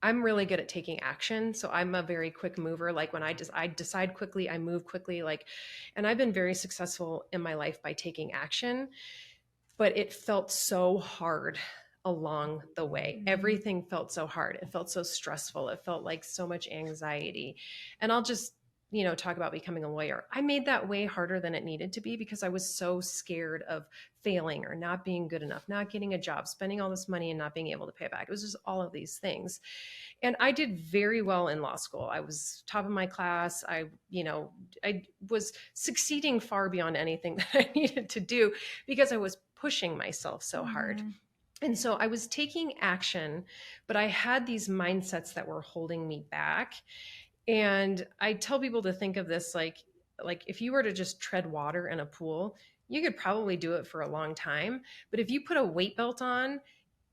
I'm really good at taking action. So I'm a very quick mover. Like when I decide quickly, I move quickly. And I've been very successful in my life by taking action, but it felt so hard along the way. Mhm. Everything felt so hard. It felt so stressful. It felt like so much anxiety. And I'll just, talk about becoming a lawyer. I made that way harder than it needed to be because I was so scared of failing or not being good enough, not getting a job, spending all this money and not being able to pay it back. It was just all of these things. And I did very well in law school. I was top of my class. I was succeeding far beyond anything that I needed to do because I was pushing myself so hard. Mhm. And so I was taking action, but I had these mindsets that were holding me back. And I tell people to think of this like if you were to just tread water in a pool, you could probably do it for a long time, but if you put a weight belt on,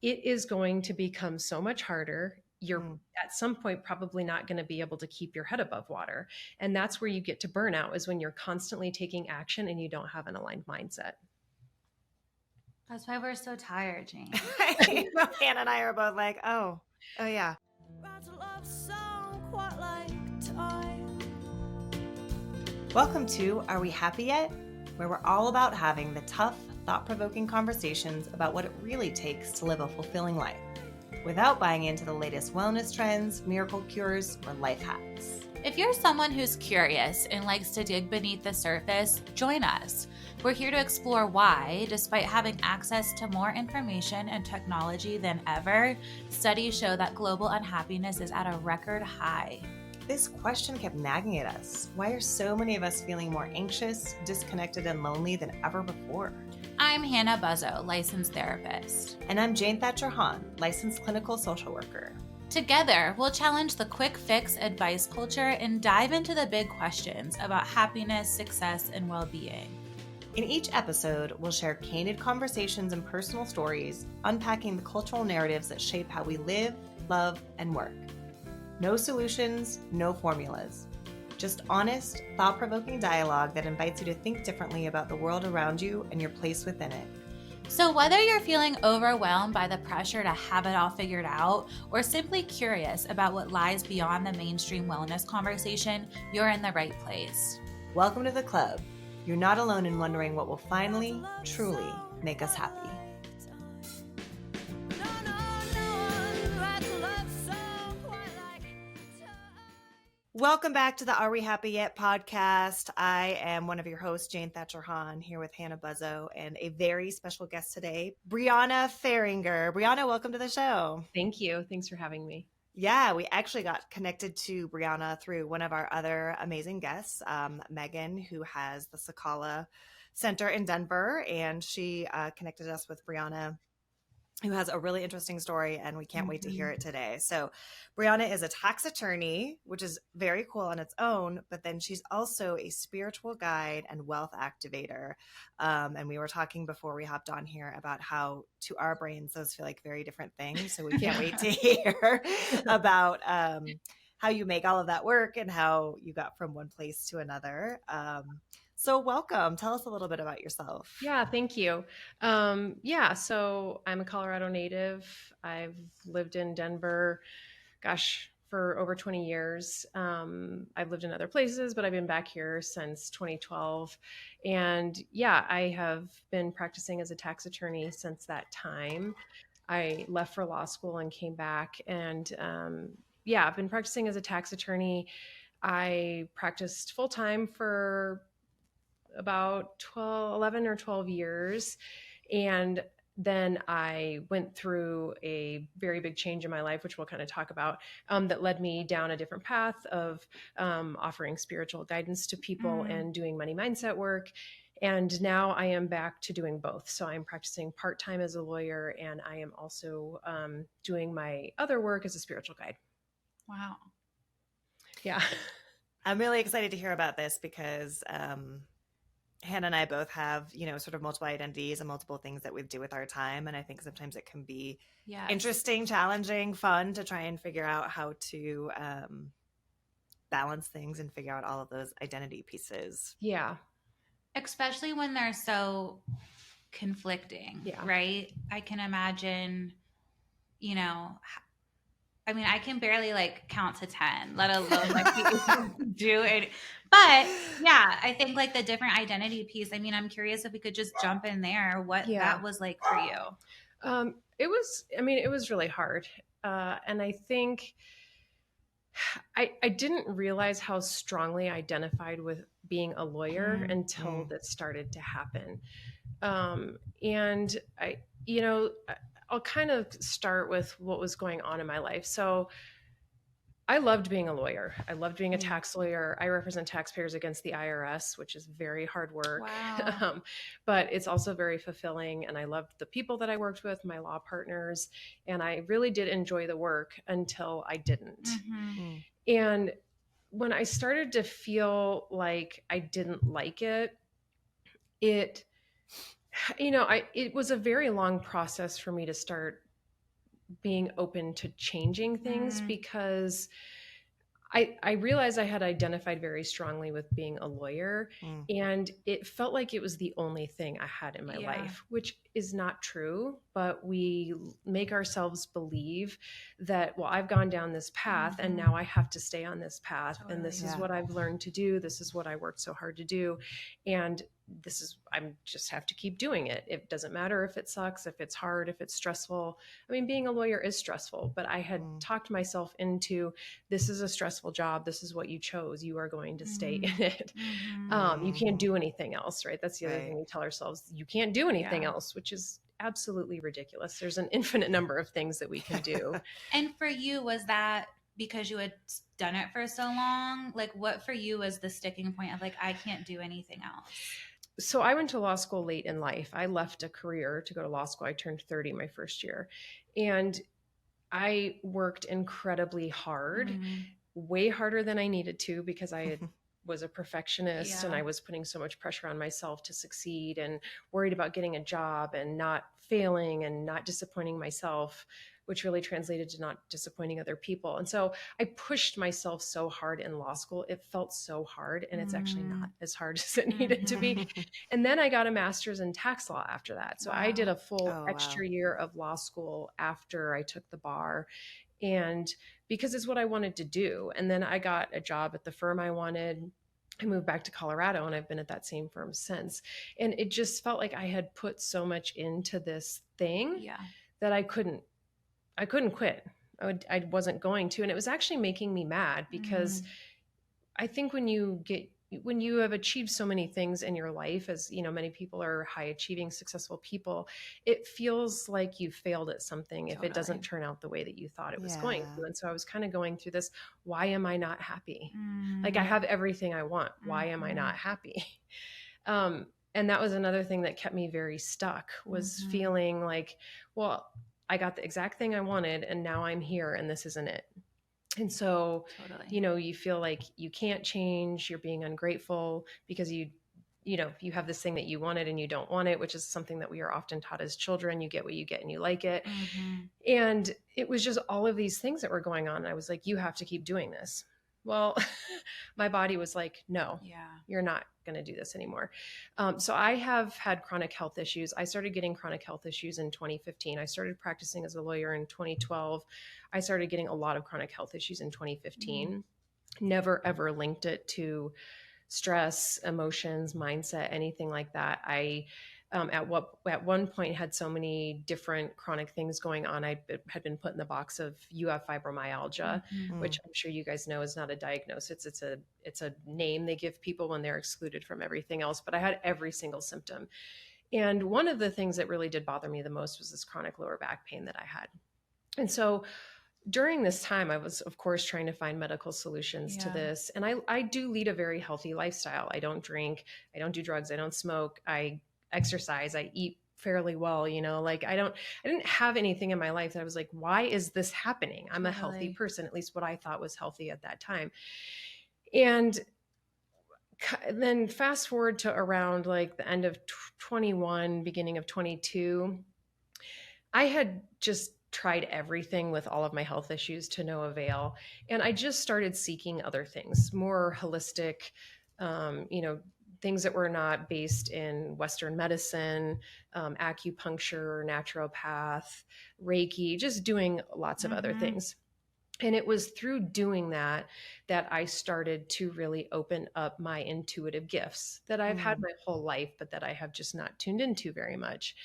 it is going to become so much harder. You're Mm. at some point probably not going to be able to keep your head above water. And that's where you get to burnout, is when you're constantly taking action and you don't have an aligned mindset. That's why we're so tired, Jane. Hannah and I are both like, oh yeah. Welcome to Are We Happy Yet? Where we're all about having the tough, thought-provoking conversations about what it really takes to live a fulfilling life, without buying into the latest wellness trends, miracle cures, or life hacks. If you're someone who's curious and likes to dig beneath the surface, join us. We're here to explore why, despite having access to more information and technology than ever, studies show that global unhappiness is at a record high. This question kept nagging at us. Why are so many of us feeling more anxious, disconnected, and lonely than ever before? I'm Hannah Buzzo, licensed therapist. And I'm Jane Thatcher Hahn, licensed clinical social worker. Together, we'll challenge the quick fix advice culture and dive into the big questions about happiness, success, and well-being. In each episode, we'll share candid conversations and personal stories, unpacking the cultural narratives that shape how we live, love, and work. No solutions, no formulas. Just honest, thought-provoking dialogue that invites you to think differently about the world around you and your place within it. So whether you're feeling overwhelmed by the pressure to have it all figured out, or simply curious about what lies beyond the mainstream wellness conversation, you're in the right place. Welcome to the club. You're not alone in wondering what will finally, truly make us happy. Welcome back to the Are We Happy Yet podcast. I am one of your hosts, Jane Thatcher Hahn, here with Hannah Buzzo and a very special guest today, Briana Fehringer. Briana, welcome to the show. Thank you. Thanks for having me. Yeah, we actually got connected to Briana through one of our other amazing guests, Megan, who has the Sakala Center in Denver, and she connected us with Briana, who has a really interesting story, and we can't wait to hear it today. So Briana is a tax attorney, which is very cool on its own, but then she's also a spiritual guide and wealth activator. And we were talking before we hopped on here about how to our brains, those feel like very different things. So we can't wait to hear about how you make all of that work and how you got from one place to another. So welcome. Tell us a little bit about yourself. Yeah, thank you. So I'm a Colorado native. I've lived in Denver, gosh, for over 20 years. I've lived in other places, but I've been back here since 2012. And yeah, I have been practicing as a tax attorney since that time. I left for law school and came back. And I've been practicing as a tax attorney. I practiced full time for about 11 or 12 years. And then I went through a very big change in my life, which we'll kind of talk about, that led me down a different path of offering spiritual guidance to people and doing money mindset work. And now I am back to doing both. So I'm practicing part-time as a lawyer, and I am also doing my other work as a spiritual guide. Wow. Yeah. I'm really excited to hear about this because Hannah and I both have, sort of multiple identities and multiple things that we do with our time. And I think sometimes it can be interesting, challenging, fun to try and figure out how to balance things and figure out all of those identity pieces. Yeah. Especially when they're so conflicting, right? I can imagine, I mean, I can barely like count to 10, let alone like do it. But yeah, I think like the different identity piece. I mean, I'm curious if we could just jump in there, what Yeah. that was like for you. It was, I mean, it was really hard. And I think I didn't realize how strongly I identified with being a lawyer Mm, until this started to happen. And you know, I'll kind of start with what was going on in my life. So I loved being a lawyer. I loved being a Mm. tax lawyer. I represent taxpayers against the IRS, which is very hard work, wow. but it's also very fulfilling. And I loved the people that I worked with, my law partners, and I really did enjoy the work until I didn't. Mm-hmm. Mm. And when I started to feel like I didn't like it, it, it was a very long process for me to start being open to changing things Mm, because I realized I had identified very strongly with being a lawyer, Mm. and it felt like it was the only thing I had in my yeah, life, which is not true. But we make ourselves believe that, well, I've gone down this path and Mhm. now I have to stay on this path. And Totally. this is Yeah. what I've learned to do. This is what I worked so hard to do. And I'm just have to keep doing it. It doesn't matter if it sucks, if it's hard, if it's stressful. I mean, being a lawyer is stressful, but I had Mm. talked myself into, this is a stressful job. This is what you chose. You are going to stay Mm-hmm. in it. You can't Mhm. do anything else, right? That's the other thing Right. we tell ourselves. You can't do anything Yeah. else, which is absolutely ridiculous. There's an infinite number of things that we can do. And for you, was that because you had done it for so long? Like, what for you was the sticking point of like, I can't do anything else? So I went to law school late in life. I left a career to go to law school. I turned 30 my first year. And I worked incredibly hard, Mm, way harder than I needed to because was a perfectionist and yeah. I was putting so much pressure on myself to succeed and worried about getting a job and not failing and not disappointing myself, which really translated to not disappointing other people. And so I pushed myself so hard in law school. It felt so hard, and it's actually Mm, not as hard as it needed to be. mhm. And then I got a master's in tax law after that. So I did Wow. a full Oh, wow. extra year of law school after I took the bar. And because it's what I wanted to do. And then I got a job at the firm I wanted. I moved back to Colorado and I've been at that same firm since. And it just felt like I had put so much into this thing Yeah. that I couldn't quit. I wasn't going to. And it was actually making me mad because Mm, I think when you have achieved so many things in your life, as you know, many people are high achieving successful people, it feels like you failed at something if it totally. doesn't turn out the way that you thought it was going Yeah. to. And so I was kind of going through this, why am I not happy? Like, I Mm, have everything I want, why am I mhm, not happy? And that was another thing that kept me very stuck, was mhm. feeling like, well, I got the exact thing I wanted and now I'm here and this isn't it. And so, Totally. you feel like you can't change, you're being ungrateful because you have this thing that you wanted and you don't want it, which is something that we are often taught as children. You get what you get and you like it. Mhm. And it was just all of these things that were going on. And I was like, you have to keep doing this. Well, my body was like, no, Yeah. you're not going to do this anymore. So I have had chronic health issues. I started getting chronic health issues in 2015. I started practicing as a lawyer in 2012. I started getting a lot of chronic health issues in Mm, 2015. Never ever linked it to stress, emotions, mindset, anything like that. I at one point had so many different chronic things going on. I had been put in the box of you have fibromyalgia, mhm. Mm. which I'm sure you guys know is not a diagnosis. It's a name they give people when they're excluded from everything else. But I had every single symptom. And one of the things that really did bother me the most was this chronic lower back pain that I had. And so during this time, I was, of course, trying to find medical solutions to Yeah. this. And I do lead a very healthy lifestyle. I don't drink, I don't do drugs, I don't smoke, I exercise, I eat fairly well, like I didn't have anything in my life that I was like, why is this happening? I'm a healthy Totally. person, at least what I thought was healthy at that time. And then fast forward to around like the end of 21, beginning of 22, I had just tried everything with all of my health issues to no avail. And I just started seeking other things, more holistic, things that were not based in Western medicine, acupuncture, naturopath, Reiki, just doing lots of other Mhm. things. And it was through doing that that I started to really open up my intuitive gifts that I've had Mm. my whole life, but that I have just not tuned into very much.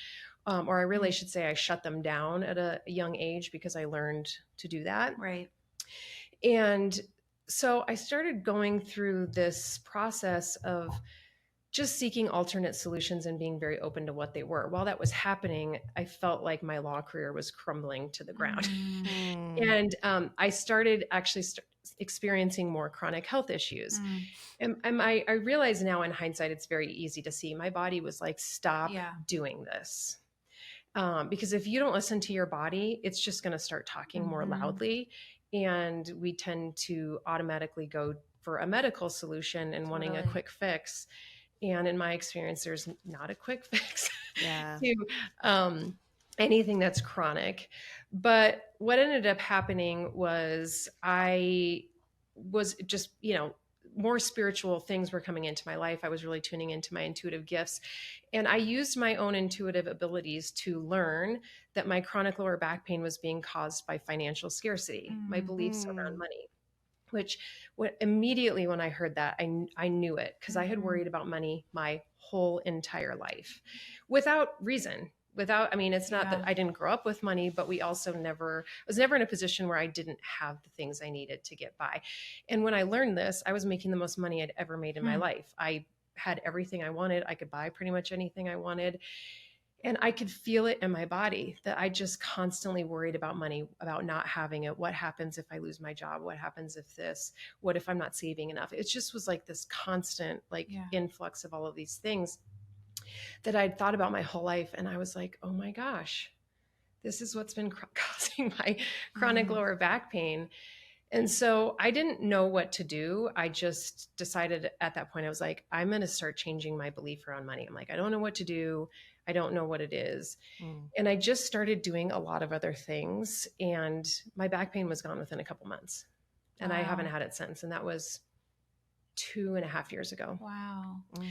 Or I really Mm. should say I shut them down at a young age because I learned to do that. Right. And so I started going through this process of just seeking alternate solutions and being very open to what they were. While that was happening, I felt like my law career was crumbling to the ground. Mm. Mm. And I started actually experiencing more chronic health issues. Mm. And I realize now in hindsight, it's very easy to see my body was like, stop Yeah. doing this. Because if you don't listen to your body, it's just going to start talking more Mhm. loudly. And we tend to automatically go for a medical solution and wanting a Totally. quick fix. And in my experience, there's not a quick fix Yeah. to anything that's chronic. But what ended up happening was I was just, more spiritual things were coming into my life. I was really tuning into my intuitive gifts. And I used my own intuitive abilities to learn that my chronic lower back pain was being caused by financial scarcity, my Mm. beliefs around Mm. money. Which immediately when I heard that, I knew it because I had Mhm. worried about money my whole entire life without reason. I mean, it's not that Yeah. I didn't grow up with money, but we also I was never in a position where I didn't have the things I needed to get by. And when I learned this, I was making the most money I'd ever made in my Hmm. life. I had everything I wanted. I could buy pretty much anything I wanted. And I could feel it in my body that I just constantly worried about money, about not having it. What happens if I lose my job? What happens if this? What if I'm not saving enough? It just was like this constant Yeah. influx of all of these things that I'd thought about my whole life. And I was like, oh my gosh, this is what's been causing my chronic Mm. lower back pain. And so I didn't know what to do. I just decided at that point, I was like, I'm going to start changing my belief around money. I'm like, I don't know what to do. I don't know what it is. Mm. And I just started doing a lot of other things. And my back pain was gone within a couple months. And I haven't Wow. had it since. And that was 2.5 years ago. Wow. Mm.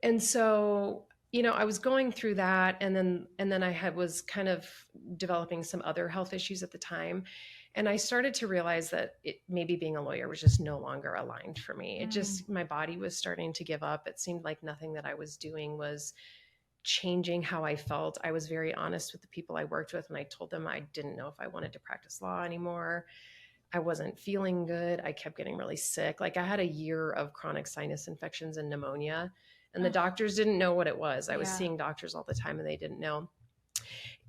And so, I was going through that, and then was kind of developing some other health issues at the time. And I started to realize that maybe being a lawyer was just no longer aligned for me. Mm. My body was starting to give up. It seemed like nothing that I was doing was changing how I felt. I was very honest with the people I worked with, and I told them I didn't know if I wanted to practice law anymore. I wasn't feeling good. I kept getting really sick. Like I had a year of chronic sinus infections and pneumonia, and the Ugh. doctors didn't know what it was. I was Yeah. seeing doctors all the time and they didn't know.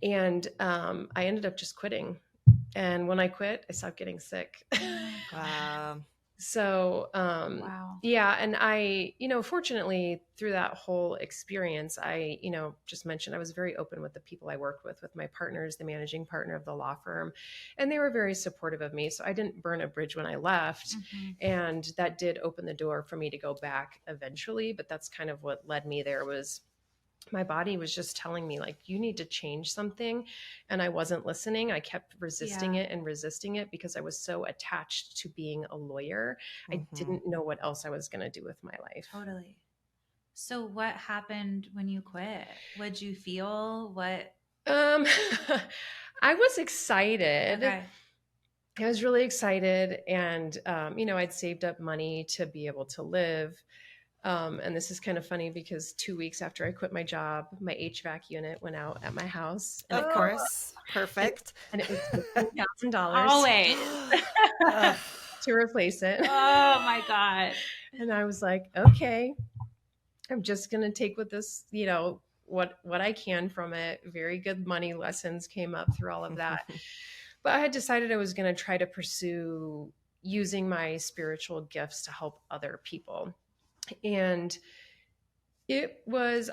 And I ended up just quitting. And when I quit, I stopped getting sick. Wow. So, Wow. yeah. And I, fortunately through that whole experience, I, just mentioned I was very open with the people I worked with my partners, the managing partner of the law firm, and they were very supportive of me. So I didn't burn a bridge when I left. Mhm. And that did open the door for me to go back eventually. But that's kind of what led me there was my body was just telling me like you need to change something, and I wasn't listening. I kept resisting Yeah. it and resisting it because I was so attached to being a lawyer. I Mhm. didn't know what else I was going to do with my life. Totally. So what happened when you quit? What'd you feel? What? um I was excited. Okay. I was really excited, and I'd saved up money to be able to live. And this is kind of funny because 2 weeks after I quit my job, my HVAC unit went out at my house, and Of course. and, Perfect. and it was $15,000 Always. Ugh. to replace it. Oh my God. And I was like, okay, I'm just gonna take with this, what I can from it. Very good money lessons came up through all of that. But I had decided I was gonna try to pursue using my spiritual gifts to help other people. And I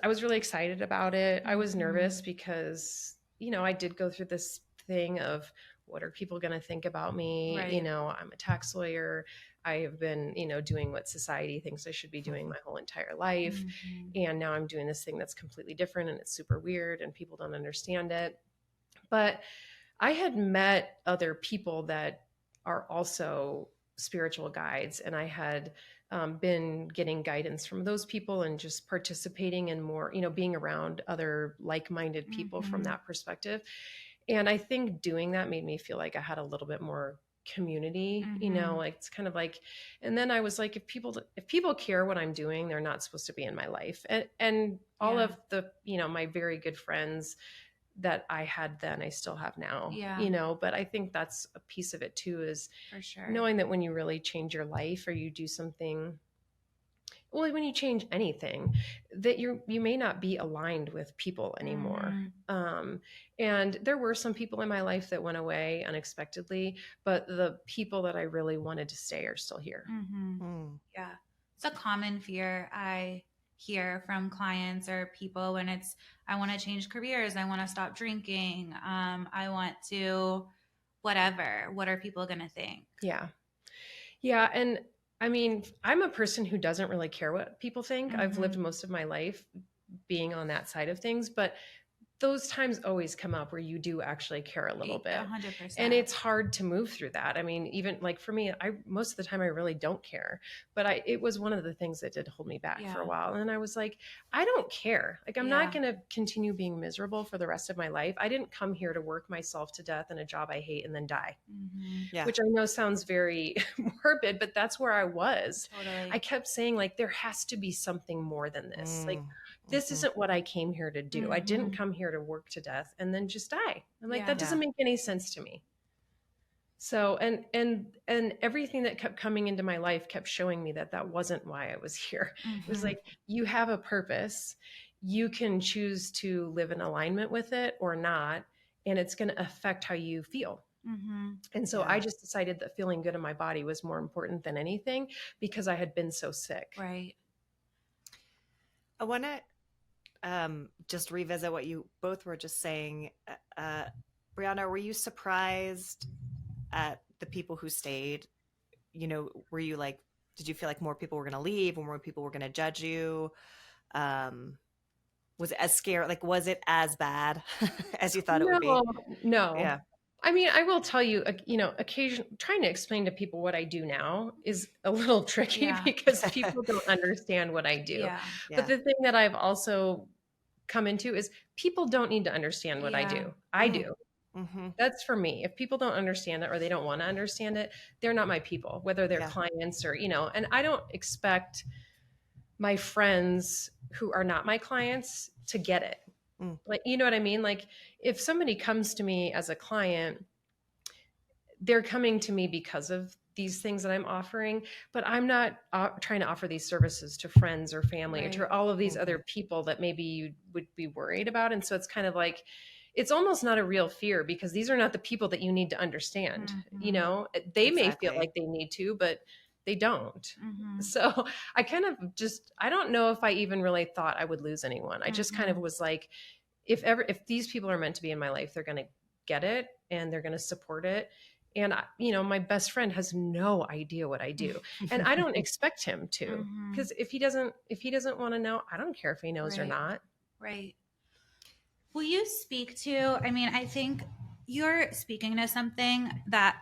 was really excited about it. I was nervous Mhm. because, I did go through this thing of what are people going to think about me? Right. I'm a tax lawyer. I have been, doing what society thinks I should be doing my whole entire life. Mhm. And now I'm doing this thing that's completely different and it's super weird and people don't understand it. But I had met other people that are also spiritual guides, and I had been getting guidance from those people and just participating in more, being around other like minded people from Mhm. that perspective. And I think doing that made me feel like I had a little bit more community, Mm-hmm. like it's kind of like, and then I was like, if people care what I'm doing, they're not supposed to be in my life. And all Yeah. of the, my very good friends that I had then, I still have now, Yeah. but I think that's a piece of it too, is For sure. knowing that when you really change your life or you do something, well, when you change anything, that you may not be aligned with people anymore. And there were some people in my life that went away unexpectedly, but the people that I really wanted to stay are still here. Yeah. It's a common fear I hear from clients or people when it's, I want to change careers. I want to stop drinking. I want to whatever. What are people going to think? Yeah. Yeah. And I mean, I'm a person who doesn't really care what people think. I've lived most of my life being on that side of things, but those times always come up where you do actually care a little bit. 100%. And it's hard to move through that. I mean, even like for me, most of the time I really don't care, but it was one of the things that did hold me back for a while. And I was like, I don't care. Like, I'm not going to continue being miserable for the rest of my life. I didn't come here to work myself to death in a job I hate and then die, which I know sounds very morbid, but that's where I was. Totally. I kept saying, like, there has to be something more than this. Like, this isn't what I came here to do. I didn't come here to work to death and then just die. I'm like, that doesn't make any sense to me. So, and everything that kept coming into my life kept showing me that wasn't why I was here. It was like, you have a purpose. You can choose to live in alignment with it or not, and it's going to affect how you feel. And so I just decided that feeling good in my body was more important than anything because I had been so sick. Right. I want to just revisit what you both were just saying. Briana, were you surprised at the people who stayed? Were you like, did you feel like more people were going to leave or more people were going to judge you? Was it as scary? Like, was it as bad as you thought it would be? No. Yeah. I mean, I will tell you, trying to explain to people what I do now is a little tricky because people don't understand what I do. But the thing that I've also come into is people don't need to understand what I do. I do. That's for me. If people don't understand it or they don't want to understand it, they're not my people, whether they're clients or, and I don't expect my friends who are not my clients to get it. Like, you know what I mean? Like, if somebody comes to me as a client, they're coming to me because of these things that I'm offering, but I'm not trying to offer these services to friends or family or to all of these other people that maybe you would be worried about. And so it's kind of like, it's almost not a real fear because these are not the people that you need to understand. They may feel like they need to, but they don't. So I kind of I don't know if I even really thought I would lose anyone. I just kind of was like, if these people are meant to be in my life, they're going to get it and they're going to support it. And my best friend has no idea what I do, and I don't expect him to, because if he doesn't want to know, I don't care if he knows or not. Right. Will you speak to, I mean, I think you're speaking to something that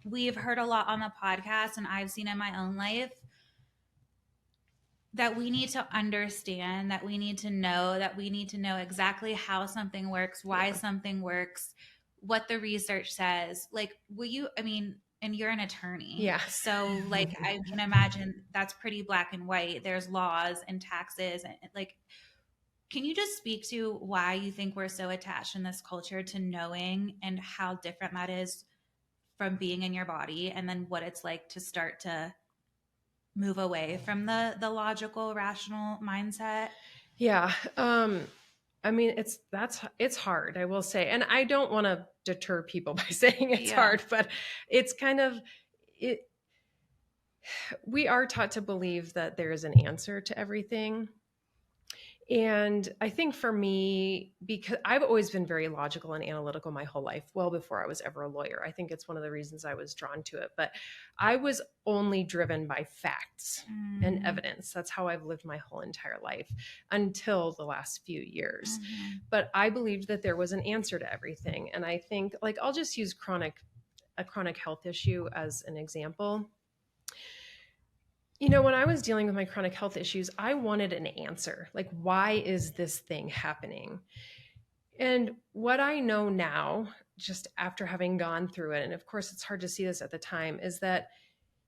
we've heard a lot on the podcast and I've seen in my own life, that we need to understand, that we need to know, exactly how something works, why something works, what the research says. Like, will you, I mean, and you're an attorney. Yeah. So like, I can imagine that's pretty black and white. There's laws and taxes and like, can you just speak to why you think we're so attached in this culture to knowing and how different that is from being in your body, and then what it's like to start to move away from the logical, rational mindset? Yeah. I mean, it's hard, I will say. And I don't want to deter people by saying it's hard, but it's kind of we are taught to believe that there is an answer to everything. And I think for me, because I've always been very logical and analytical my whole life, well before I was ever a lawyer. I think it's one of the reasons I was drawn to it. But I was only driven by facts and evidence. That's how I've lived my whole entire life until the last few years. But I believed that there was an answer to everything. And I think, like, I'll just use a chronic health issue as an example. When I was dealing with my chronic health issues, I wanted an answer. Like, why is this thing happening? And what I know now just after having gone through it, and of course it's hard to see this at the time, is that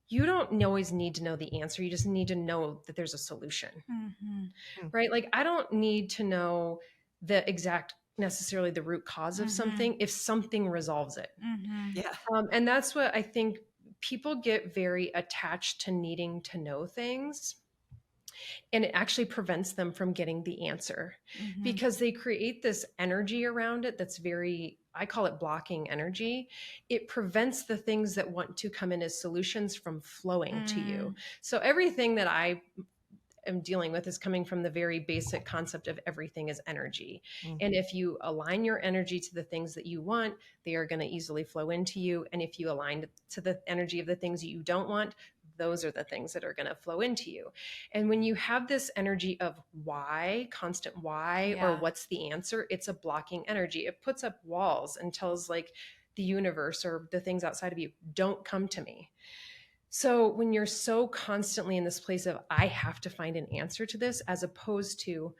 you don't always need to know the answer. You just need to know that there's a solution, Mm-hmm. right? Like I don't need to know the exact necessarily the root cause of something if something resolves it. Mm-hmm. Yeah. And that's what I think people get very attached to needing to know things. And it actually prevents them from getting the answer Mm-hmm. because they create this energy around it that's very, I call it blocking energy. It prevents the things that want to come in as solutions from flowing to you. So everything that I am dealing with is coming from the very basic concept of everything is energy. And if you align your energy to the things that you want, they are going to easily flow into you. And if you align to the energy of the things that you don't want, those are the things that are going to flow into you. And when you have this energy of why, constant why, or Yeah. what's the answer, it's a blocking energy. It puts up walls and tells like the universe or the things outside of you, don't come to me. So when you're so constantly in this place of, I have to find an answer to this, as opposed to,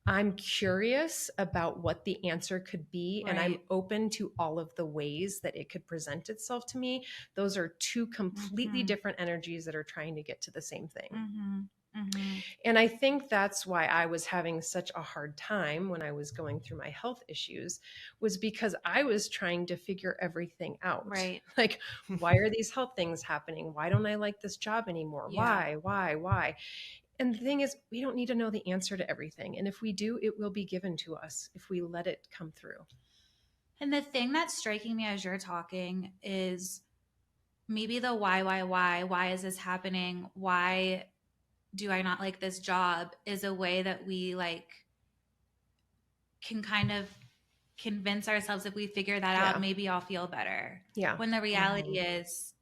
I'm curious about what the answer could be, and I'm Right. open to all of the ways that it could present itself to me. Those are two completely different energies that are trying to get to the same thing. Mm-hmm. Mm-hmm. And I think that's why I was having such a hard time when I was going through my health issues, was because I was trying to figure everything out. Right. Like, why are these health things happening? Why don't I like this job anymore? Yeah. Why? And the thing is, we don't need to know the answer to everything. And if we do, it will be given to us if we let it come through. And the thing that's striking me as you're talking is maybe the why is this happening? Why do I not like this job is a way that we like can kind of convince ourselves if we figure that out, Yeah. maybe I'll feel better. Yeah. When the reality is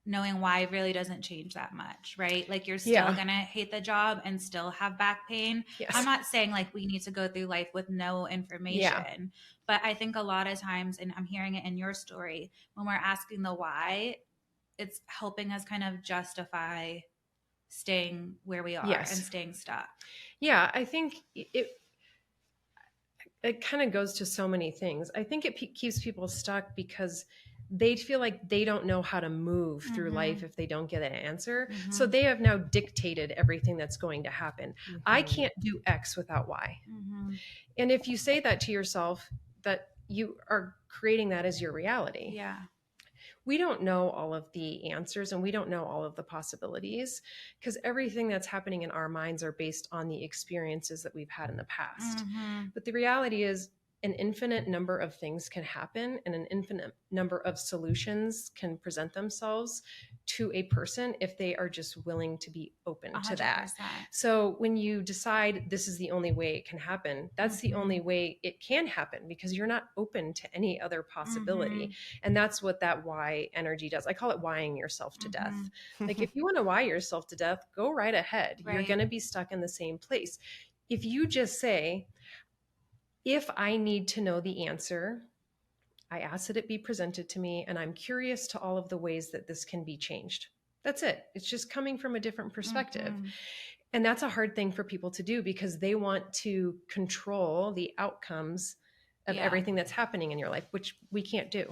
knowing why really doesn't change that much, right? Like you're still Yeah. going to hate the job and still have back pain. Yes. I'm not saying like we need to go through life with no information, but I think a lot of times, and I'm hearing it in your story, when we're asking the why, it's helping us kind of justify staying where we are Yes. and staying stuck. Yeah, I think it kind of goes to so many things. I think it keeps people stuck because they feel like they don't know how to move through life if they don't get an answer. So they have now dictated everything that's going to happen. I can't do X without Y. And if you say that to yourself, that you are creating that as your reality. Yeah. We don't know all of the answers and we don't know all of the possibilities because everything that's happening in our minds are based on the experiences that we've had in the past. But the reality is, an infinite number of things can happen and an infinite number of solutions can present themselves to a person if they are just willing to be open 100%. to that. So when you decide this is the only way it can happen, that's the only way it can happen because you're not open to any other possibility. And that's what that why energy does. I call it whying yourself to death. Like if you want to why yourself to death, go right ahead. You're going to be stuck in the same place. If you just say, if I need to know the answer, I ask that it be presented to me, and I'm curious to all of the ways that this can be changed. That's it. It's just coming from a different perspective. And that's a hard thing for people to do because they want to control the outcomes of everything that's happening in your life, which we can't do.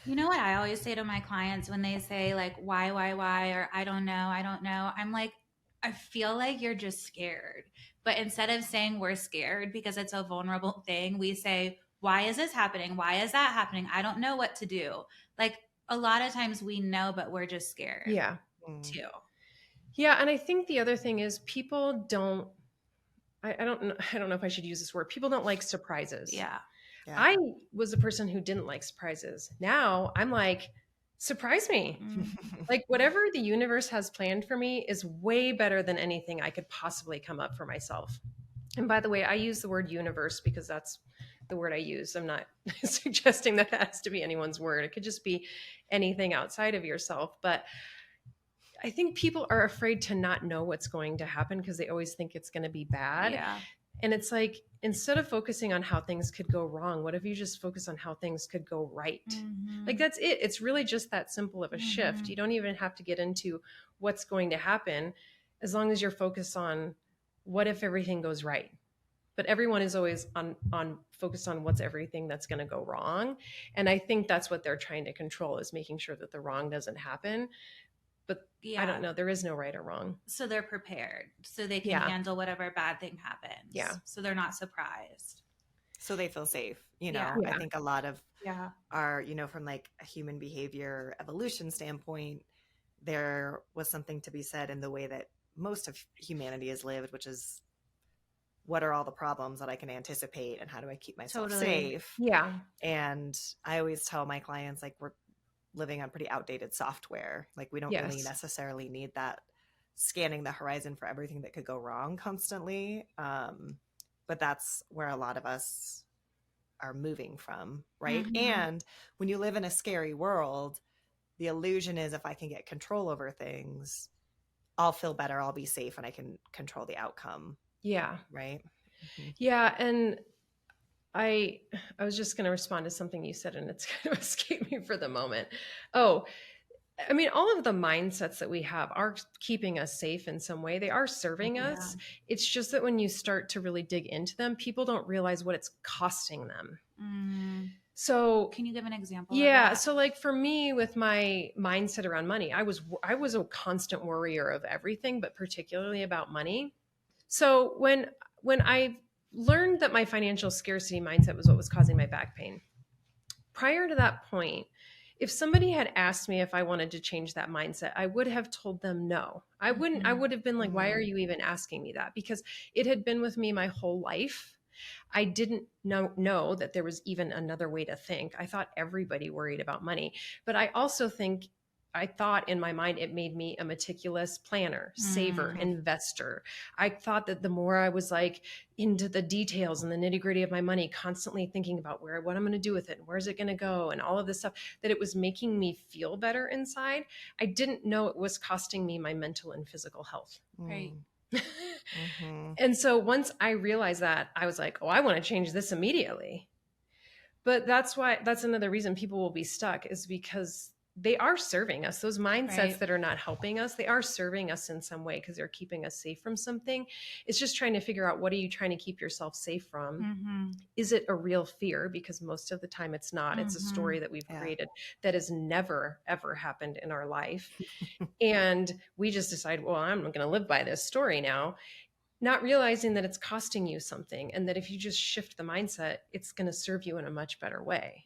You know what I always say to my clients when they say like, why, or I don't know. I'm like, I feel like you're just scared. But instead of saying we're scared because it's a vulnerable thing, we say, why is this happening? Why is that happening? I don't know what to do. Like a lot of times we know, but we're just scared. Yeah. Too. Yeah. And I think the other thing is people don't, I don't know if I should use this word. People don't like surprises. Yeah. I was a person who didn't like surprises. Now I'm like, surprise me. Like whatever the universe has planned for me is way better than anything I could possibly come up for myself. And by the way, I use the word universe because that's the word I use. I'm not suggesting that has to be anyone's word. It could just be anything outside of yourself. But I think people are afraid to not know what's going to happen because they always think it's going to be bad. Yeah. And it's like, instead of focusing on how things could go wrong, what if you just focus on how things could go right? Like that's it. It's really just that simple of a shift. You don't even have to get into what's going to happen as long as you're focused on what if everything goes right. but everyone is always on focused on what's everything that's going to go wrong. And I think that's what they're trying to control, is making sure that the wrong doesn't happen. But I don't Yeah. know, there is no right or wrong. So they're prepared, so they can Yeah. handle whatever bad thing happens. Yeah. So they're not surprised. So they feel safe. Yeah. I Yeah. think a lot of Yeah. our, from like a human behavior evolution standpoint, there was something to be said in the way that most of humanity has lived, which is, what are all the problems that I can anticipate and how do I keep myself Totally. safe? Yeah. And I always tell my clients, like, we're living on pretty outdated software. Like, we don't really Yes. necessarily need that scanning the horizon for everything that could go wrong constantly. But that's where a lot of us are moving from, right? Mhm. And when you live in a scary world, the illusion is, if I can get control over things, I'll feel better, I'll be safe, and I can control the outcome, Yeah. right? Yeah. And I was just going to respond to something you said, and it's kind of escaped me for the moment. Oh, I mean, all of the mindsets that we have are keeping us safe in some way. They are serving Yeah. us. It's just that when you start to really dig into them, people don't realize what it's costing them. So, Can you give an example? yeah, of that? so like for me with my mindset around money, I was a constant worrier of everything, but particularly about money. So when I learned that my financial scarcity mindset was what was causing my back pain, prior to that point, if somebody had asked me if I wanted to change that mindset, I would have told them no. I wouldn't. I would have been like, why are you even asking me that? Because it had been with me my whole life. I didn't know that there was even another way to think. I thought everybody worried about money. But I also think I thought in my mind it made me a meticulous planner, saver, investor. I thought that the more I was like into the details and the nitty-gritty of my money, constantly thinking about what I'm going to do with it and where's it going to go and all of this stuff, that it was making me feel better inside. I didn't know it was costing me my mental and physical health. Right. And so once I realized that, I was like, oh, I want to change this immediately. But that's another reason people will be stuck, is because they are serving us. Those mindsets Right. that are not helping us, they are serving us in some way because they're keeping us safe from something. It's just trying to figure out, what are you trying to keep yourself safe from? Is it a real fear? Because most of the time it's not. It's a story that we've created that has never, ever happened in our life. And we just decide, well, I'm going to live by this story now, not realizing that it's costing you something, and that if you just shift the mindset, it's going to serve you in a much better way.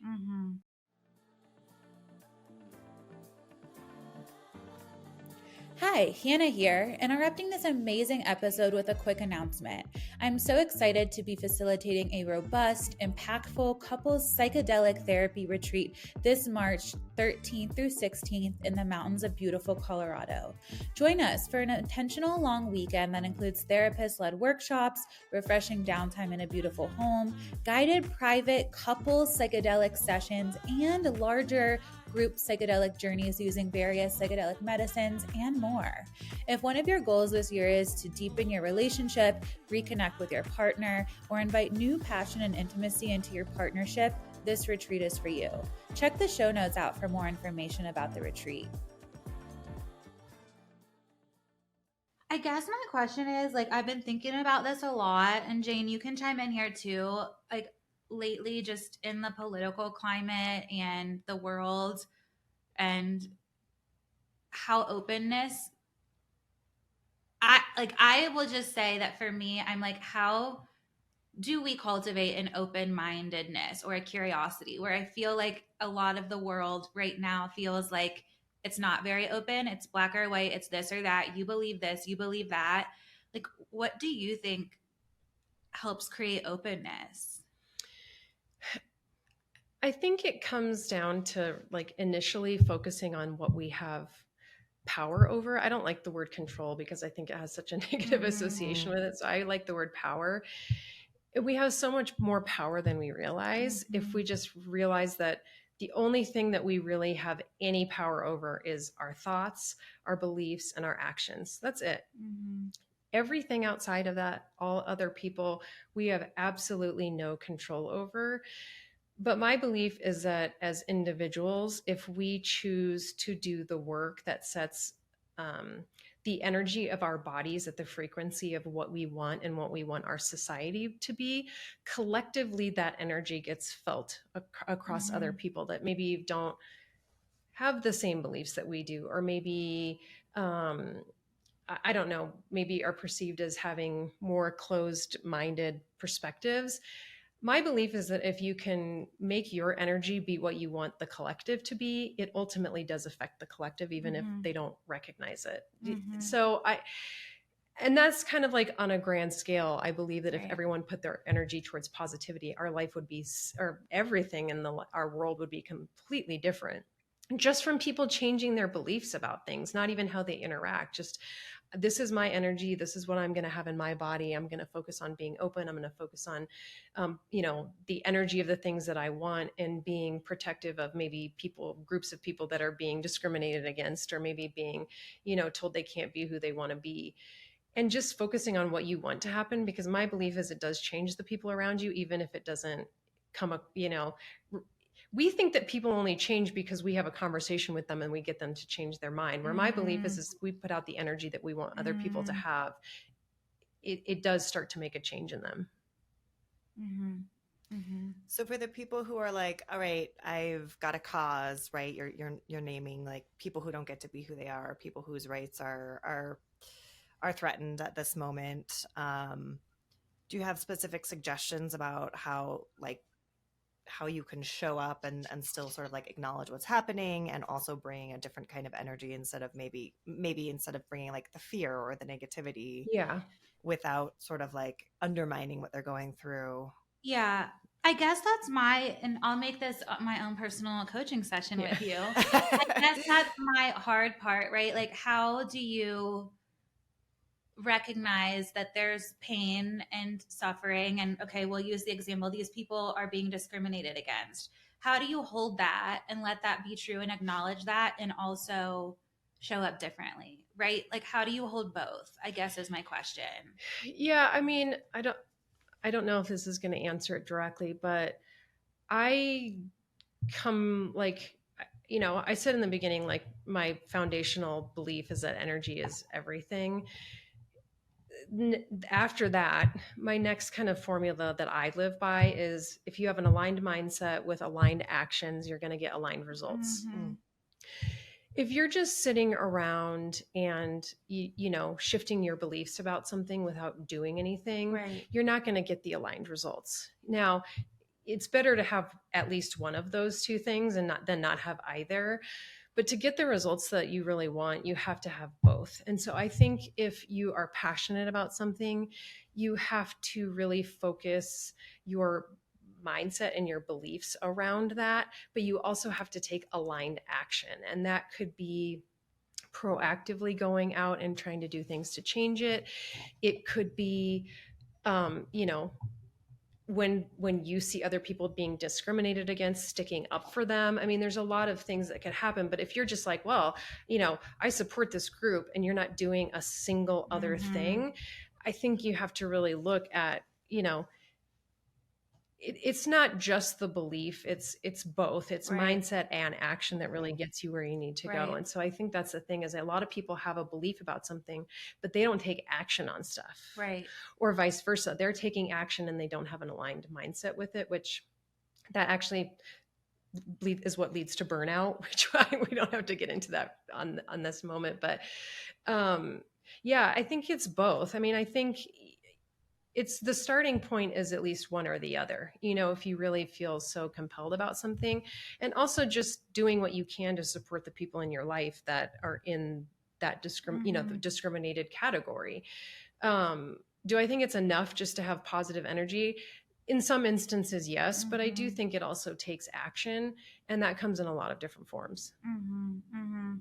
Hi, Hannah here, interrupting this amazing episode with a quick announcement. I'm so excited to be facilitating a robust, impactful couples psychedelic therapy retreat this March 13th through 16th in the mountains of beautiful Colorado. Join us for an intentional long weekend that includes therapist-led workshops, refreshing downtime in a beautiful home, guided private couples psychedelic sessions, and larger group psychedelic journeys using various psychedelic medicines, and more. If one of your goals this year is to deepen your relationship, reconnect with your partner, or invite new passion and intimacy into your partnership, this retreat is for you. Check the show notes out for more information about the retreat. I guess my question is, like, I've been thinking about this a lot, and Jane, you can chime in here too. Like, lately, just in the political climate and the world, and how openness, I will just say that for me, I'm like, how do we cultivate an open-mindedness or a curiosity, where I feel like a lot of the world right now feels like it's not very open. It's black or white. It's this or that. You believe this, you believe that. Like, what do you think helps create openness? I think it comes down to, like, initially focusing on what we have power over. I don't like the word control because I think it has such a negative association with it. So I like the word power. We have so much more power than we realize if we just realize that the only thing that we really have any power over is our thoughts, our beliefs, and our actions. That's it. Everything outside of that, all other people, we have absolutely no control over. But my belief is that as individuals, if we choose to do the work that sets the energy of our bodies at the frequency of what we want and what we want our society to be, collectively that energy gets felt across other Mm-hmm. people that maybe don't have the same beliefs that we do, or maybe I don't know, maybe are perceived as having more closed minded perspectives. My belief is that if you can make your energy be what you want the collective to be, it ultimately does affect the collective, even if Mm-hmm. they don't recognize it. Mm-hmm. So and that's kind of like on a grand scale. I believe that if Right. everyone put their energy towards positivity, our life would be, or everything in our world would be completely different. Just from people changing their beliefs about things, not even how they interact, just this is my energy, this is what I'm going to have in my body, I'm going to focus on being open, I'm going to focus on the energy of the things that I want, and being protective of maybe people, groups of people that are being discriminated against, or maybe being told they can't be who they want to be, and just focusing on what you want to happen, because my belief is it does change the people around you, even if it doesn't come up, we think that people only change because we have a conversation with them and we get them to change their mind, where my belief Mm-hmm. is we put out the energy that we want other people to Mm-hmm. have, it does start to make a change in them. Mm-hmm. Mm-hmm. So for the people who are like, all right, I've got a cause, right? You're naming like people who don't get to be who they are, people whose rights are threatened at this moment. Do you have specific suggestions about how you can show up and still sort of like acknowledge what's happening, and also bring a different kind of energy, instead of maybe instead of bringing like the fear or the negativity, Yeah. without sort of like undermining what they're going through? Yeah, I guess that's and I'll make this my own personal coaching session Yeah. with you. I guess that's my hard part, right? Like, how do you recognize that there's pain and suffering? And okay, we'll use the example, these people are being discriminated against. How do you hold that and let that be true and acknowledge that, and also show up differently, right? Like, how do you hold both, I guess, is my question. Yeah, I mean, I don't know if this is going to answer it directly, but I come like, I said in the beginning, like my foundational belief is that energy is everything. After that, my next kind of formula that I live by is, if you have an aligned mindset with aligned actions, you're going to get aligned results. Mm-hmm. Mm, If you're just sitting around and shifting your beliefs about something without doing anything, Right. you're not going to get the aligned results. Now, it's better to have at least one of those two things and not have either. But to get the results that you really want, you have to have both. And so I think if you are passionate about something, you have to really focus your mindset and your beliefs around that. But you also have to take aligned action. And that could be proactively going out and trying to do things to change it. It could be, um, you know, when you see other people being discriminated against, sticking up for them. I mean, there's a lot of things that could happen, but if you're just like, well, I support this group, and you're not doing a single other Mm-hmm. thing, I think you have to really look at, it's not just the belief, it's both, it's Right. mindset and action that really gets you where you need to go. Right. And so I think that's the thing, is a lot of people have a belief about something, but they don't take action on stuff, Right. or vice versa. They're taking action and they don't have an aligned mindset with it, which that actually is what leads to burnout, which we don't have to get into that on this moment. But yeah, I think it's both. I mean, I think it's, the starting point is at least one or the other, if you really feel so compelled about something, and also just doing what you can to support the people in your life that are in that the Mm-hmm. discriminated category. Do I think it's enough just to have positive energy? In some instances, yes, but I do Mm-hmm. think it also takes action, and that comes in a lot of different forms. Mm-hmm. Mm-hmm.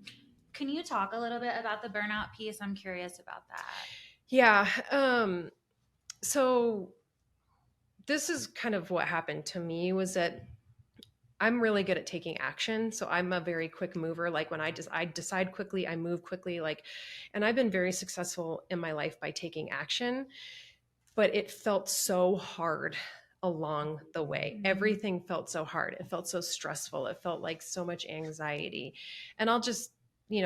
Can you talk a little bit about the burnout piece? I'm curious about that. Yeah. So this is kind of what happened to me, was that I'm really good at taking action. So I'm a very quick mover. Like when I decide quickly, I move quickly, and I've been very successful in my life by taking action, but it felt so hard along the way. Mm-hmm. Everything felt so hard. It felt so stressful. It felt like so much anxiety. And I'll just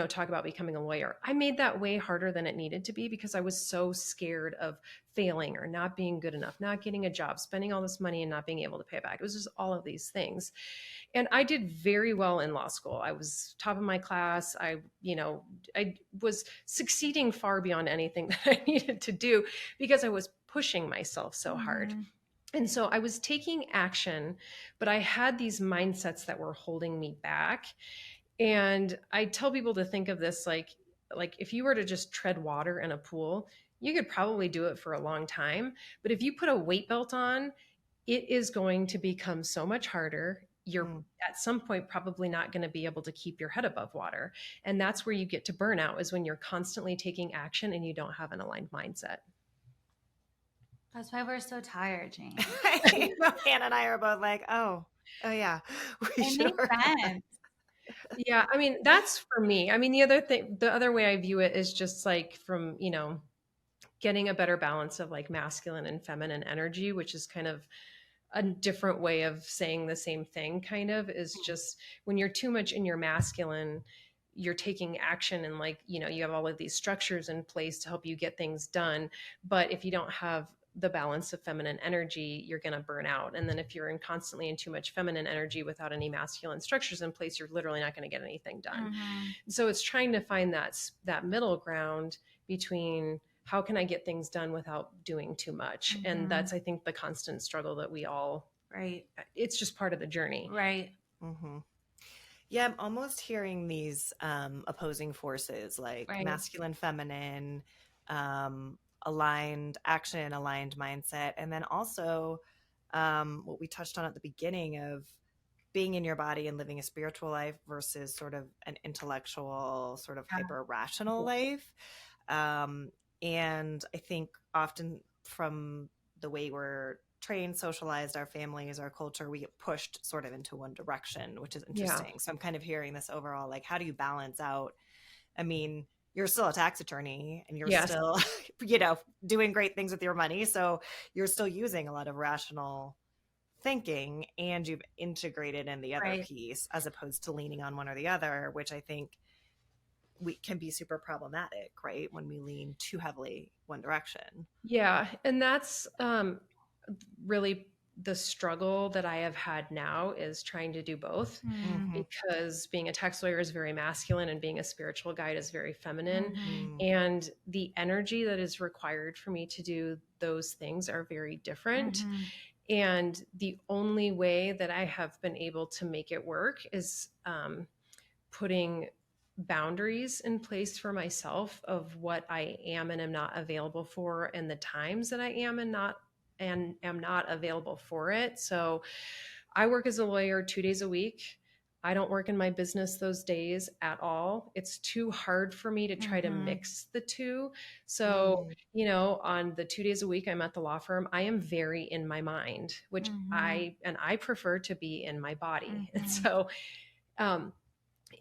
talk about becoming a lawyer. I made that way harder than it needed to be because I was so scared of failing or not being good enough, not getting a job, spending all this money and not being able to pay it back. It was just all of these things. And I did very well in law school. I was top of my class. I was succeeding far beyond anything that I needed to do because I was pushing myself so hard. Mm-hmm. And so I was taking action, but I had these mindsets that were holding me back. And I tell people to think of this like if you were to just tread water in a pool, you could probably do it for a long time. But if you put a weight belt on, it is going to become so much harder. You're Mm. at some point probably not going to be able to keep your head above water. And that's where you get to burnout, is when you're constantly taking action and you don't have an aligned mindset. That's why we're so tired, Jane. Hannah and I are both like, oh yeah, we It should. makes sense. Yeah, I mean, that's for me. I mean, the other way I view it is just like from, getting a better balance of like masculine and feminine energy, which is kind of a different way of saying the same thing, kind of, is just when you're too much in your masculine, you're taking action and like, you have all of these structures in place to help you get things done. But if you don't have the balance of feminine energy, you're going to burn out. And then if you're constantly in too much feminine energy without any masculine structures in place, you're literally not going to get anything done. Mm-hmm. So it's trying to find that middle ground between how can I get things done without doing too much? Mm-hmm. And that's, I think, the constant struggle that we all, Right. it's just part of the journey. Right. Mm-hmm. Yeah, I'm almost hearing these opposing forces like Right. masculine, feminine, aligned action, aligned mindset, and then also what we touched on at the beginning of being in your body and living a spiritual life versus sort of an intellectual, sort of hyper rational life. And I think often from the way we're trained, socialized, our families, our culture, we get pushed sort of into one direction, which is interesting. So I'm kind of hearing this overall, like, how do you balance out? I mean, you're still a tax attorney and you're Yes. still, doing great things with your money. So you're still using a lot of rational thinking, and you've integrated in the other Right. piece as opposed to leaning on one or the other, which I think we can be super problematic, right? When we lean too heavily one direction. Yeah. And that's really the struggle that I have had now, is trying to do both, Mm-hmm. because being a tax lawyer is very masculine and being a spiritual guide is very feminine. Mm-hmm. And the energy that is required for me to do those things are very different. Mm-hmm. And the only way that I have been able to make it work is putting boundaries in place for myself of what I am and am not available for, and the times that I am and am not available for it. So I work as a lawyer 2 days a week. I don't work in my business those days at all. It's too hard for me to try to mix the two. So, on the 2 days a week I'm at the law firm, I am very in my mind, which I prefer to be in my body. And so,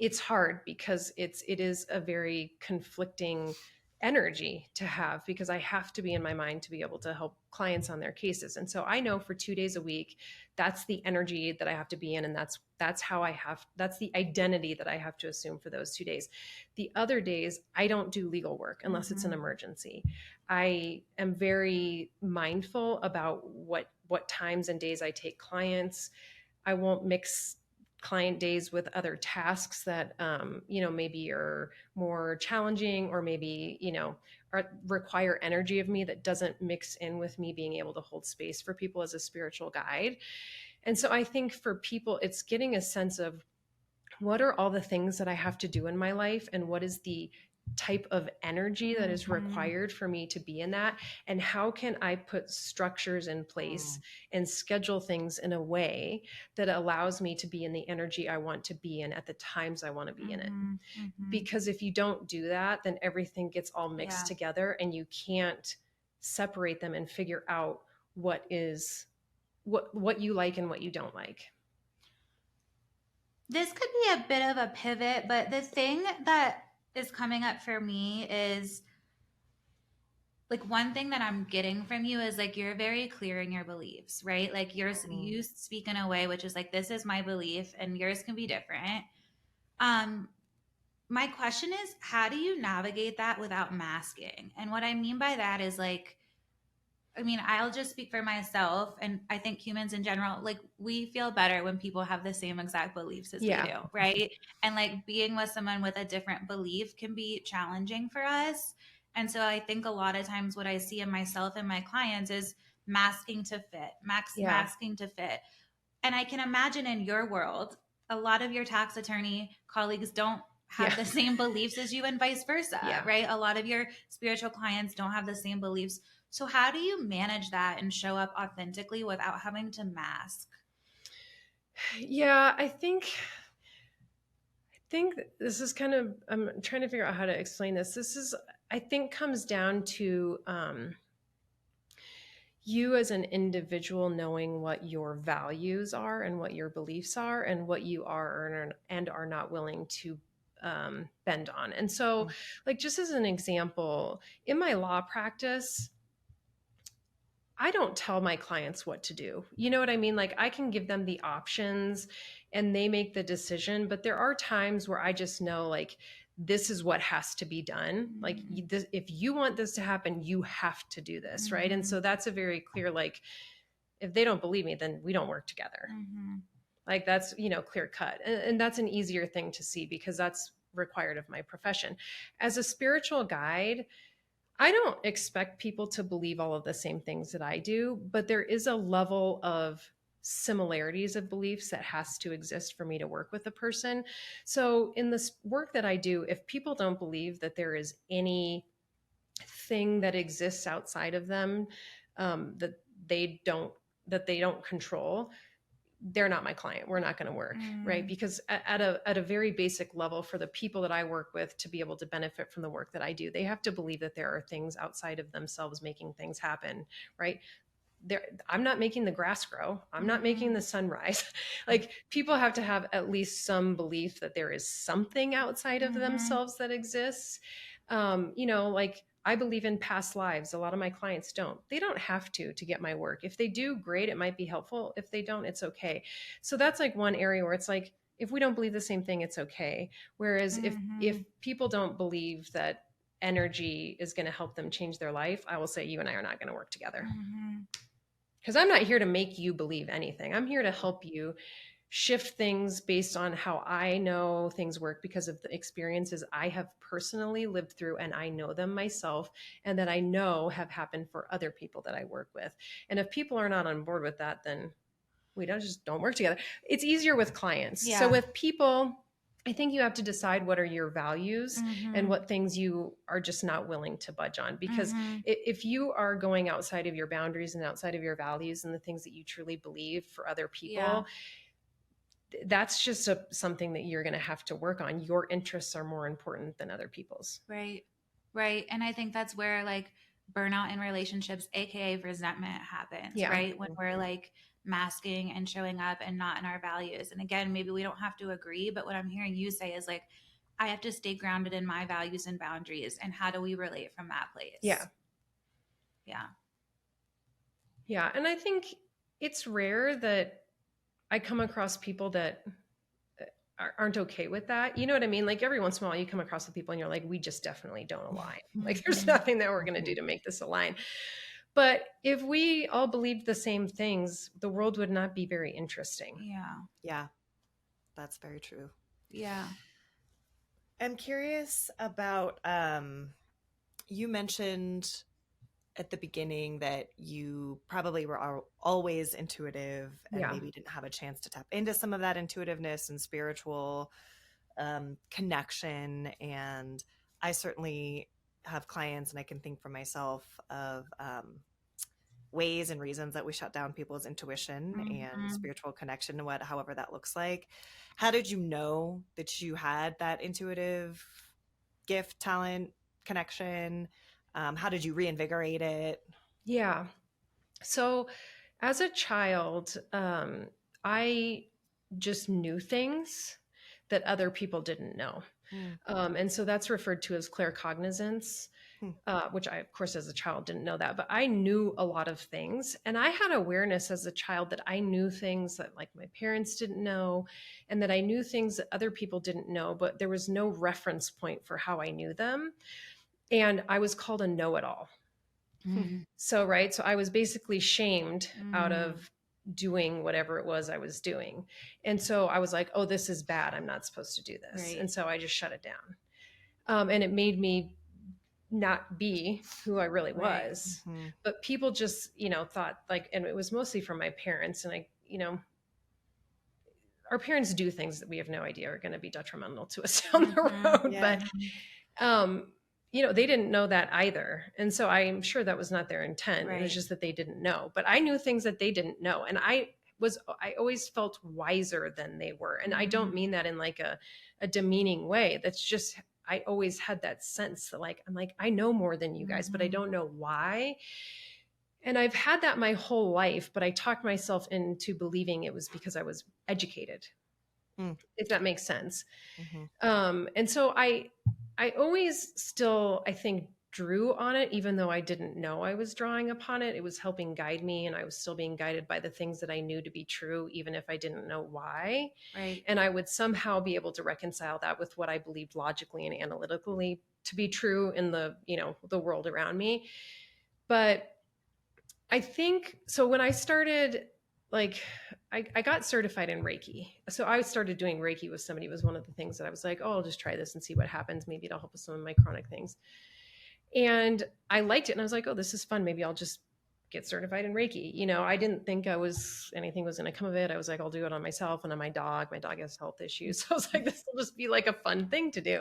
it's hard because it is a very conflicting energy to have, because I have to be in my mind to be able to help clients on their cases. And so I know for 2 days a week, that's the energy that I have to be in. And that's the identity that I have to assume for those 2 days. The other days, I don't do legal work unless it's an emergency. I am very mindful about what times and days I take clients. I won't mix client days with other tasks that maybe are more challenging, or maybe require energy of me that doesn't mix in with me being able to hold space for people as a spiritual guide. And so I think for people, it's getting a sense of what are all the things that I have to do in my life, and what is the type of energy that is required for me to be in that, and how can I put structures in place and schedule things in a way that allows me to be in the energy I want to be in at the times I want to be in it. Because if you don't do that, then everything gets all mixed together, and you can't separate them and figure out what you like and what you don't like. This could be a bit of a pivot, but the thing that is coming up for me is, like, one thing that I'm getting from you is like you're very clear in your beliefs, right? Like you speak in a way which is like, this is my belief, and yours can be different. my question is, how do you navigate that without masking? And what I mean by that is like, I mean, I'll just speak for myself, and I think humans in general, like, we feel better when people have the same exact beliefs as we Yeah. do, right? And like being with someone with a different belief can be challenging for us. And so I think a lot of times what I see in myself and my clients is masking to fit, Yeah. masking to fit. And I can imagine in your world, a lot of your tax attorney colleagues don't have Yeah. the same beliefs as you and vice versa, Yeah. right? A lot of your spiritual clients don't have the same beliefs. So how do you manage that and show up authentically without having to mask? Yeah, I think this is kind of, I'm trying to figure out how to explain this. This is, I think, comes down to you as an individual knowing what your values are and what your beliefs are and what you are and are not willing to bend on. And so, like, just as an example, in my law practice, I don't tell my clients what to do. You know what I mean? Like, I can give them the options and they make the decision, but there are times where I just know, like, this is what has to be done. Like, if you want this to happen, you have to do this, right? And so that's a very clear, like, if they don't believe me, then we don't work together. Like, that's, clear cut. And that's an easier thing to see because that's required of my profession. As a spiritual guide, I don't expect people to believe all of the same things that I do, but there is a level of similarities of beliefs that has to exist for me to work with a person. So in this work that I do, if people don't believe that there is anything that exists outside of them, that they don't control, they're not my client. We're not going to work, right? Because at a very basic level, for the people that I work with to be able to benefit from the work that I do, they have to believe that there are things outside of themselves making things happen, right? I'm not making the grass grow. I'm not making the sun rise. Like, people have to have at least some belief that there is something outside of themselves that exists. Like, I believe in past lives. A lot of my clients don't. They don't have to get my work. If they do, great. It might be helpful. If they don't, it's okay. So that's like one area where it's like, if we don't believe the same thing, it's okay. Whereas if people don't believe that energy is going to help them change their life, I will say you and I are not going to work together. Because I'm not here to make you believe anything. I'm here to help you shift things based on how I know things work because of the experiences I have personally lived through and I know them myself and that I know have happened for other people that I work with. And if people are not on board with that, then we don't work together. It's easier with clients. Yeah. So with people, I think you have to decide what are your values and what things you are just not willing to budge on. Because if you are going outside of your boundaries and outside of your values and the things that you truly believe for other people, that's just something that you're going to have to work on. Your interests are more important than other people's. Right. Right. And I think that's where like burnout in relationships, AKA resentment, happens, right? When we're like masking and showing up and not in our values. And again, maybe we don't have to agree, but what I'm hearing you say is like, I have to stay grounded in my values and boundaries. And how do we relate from that place? Yeah. Yeah. Yeah. And I think it's rare that I come across people that aren't okay with that. You know what I mean? Like, every once in a while you come across with people and you're like, we just definitely don't align. Like, there's nothing that we're going to do to make this align. But if we all believed the same things, the world would not be very interesting. Yeah, that's very true. Yeah. I'm curious about, you mentioned at the beginning that you probably were always intuitive and maybe didn't have a chance to tap into some of that intuitiveness and spiritual connection. And I certainly have clients, and I can think for myself of ways and reasons that we shut down people's intuition and spiritual connection, and however that looks like. How did you know that you had that intuitive gift, talent, connection? How did you reinvigorate it? Yeah. So as a child, I just knew things that other people didn't know. And so that's referred to as claircognizance. Hmm. which I, of course, as a child didn't know that, but I knew a lot of things. And I had awareness as a child that I knew things that like my parents didn't know, and that I knew things that other people didn't know, but there was no reference point for how I knew them. And I was called a know-it-all. Mm. So, right. So I was basically shamed out Mm. of doing whatever it was I was doing. And so I was like, oh, this is bad. I'm not supposed to do this. Right. And so I just shut it down. And it made me not be who I really Right. was. Hmm. But people just, thought like, and it was mostly from my parents. And our parents do things that we have no idea are going to be detrimental to us down the Mhm. road. Yeah. But, um, they didn't know that either. And so I'm sure that was not their intent. It was Right. just that they didn't know. But I knew things that they didn't know. And I always felt wiser than they were. And I don't mean that in like a demeaning way. That's just, I always had that sense that like, I'm like, I know more than you guys, but I don't know why. And I've had that my whole life, but I talked myself into believing it was because I was educated, Mm. if that makes sense. Hmm. And so I always still, I think, drew on it, even though I didn't know I was drawing upon it. It was helping guide me, and I was still being guided by the things that I knew to be true, even if I didn't know why. Right. And I would somehow be able to reconcile that with what I believed logically and analytically to be true in the world around me. But I think so when I started, like, I got certified in Reiki. So I started doing Reiki with somebody. It was one of the things that I was like, oh, I'll just try this and see what happens. Maybe it'll help with some of my chronic things. And I liked it. And I was like, oh, this is fun. Maybe I'll just get certified in Reiki. I didn't think anything was going to come of it. I was like, I'll do it on myself and on my dog. My dog has health issues. So I was like, this will just be like a fun thing to do.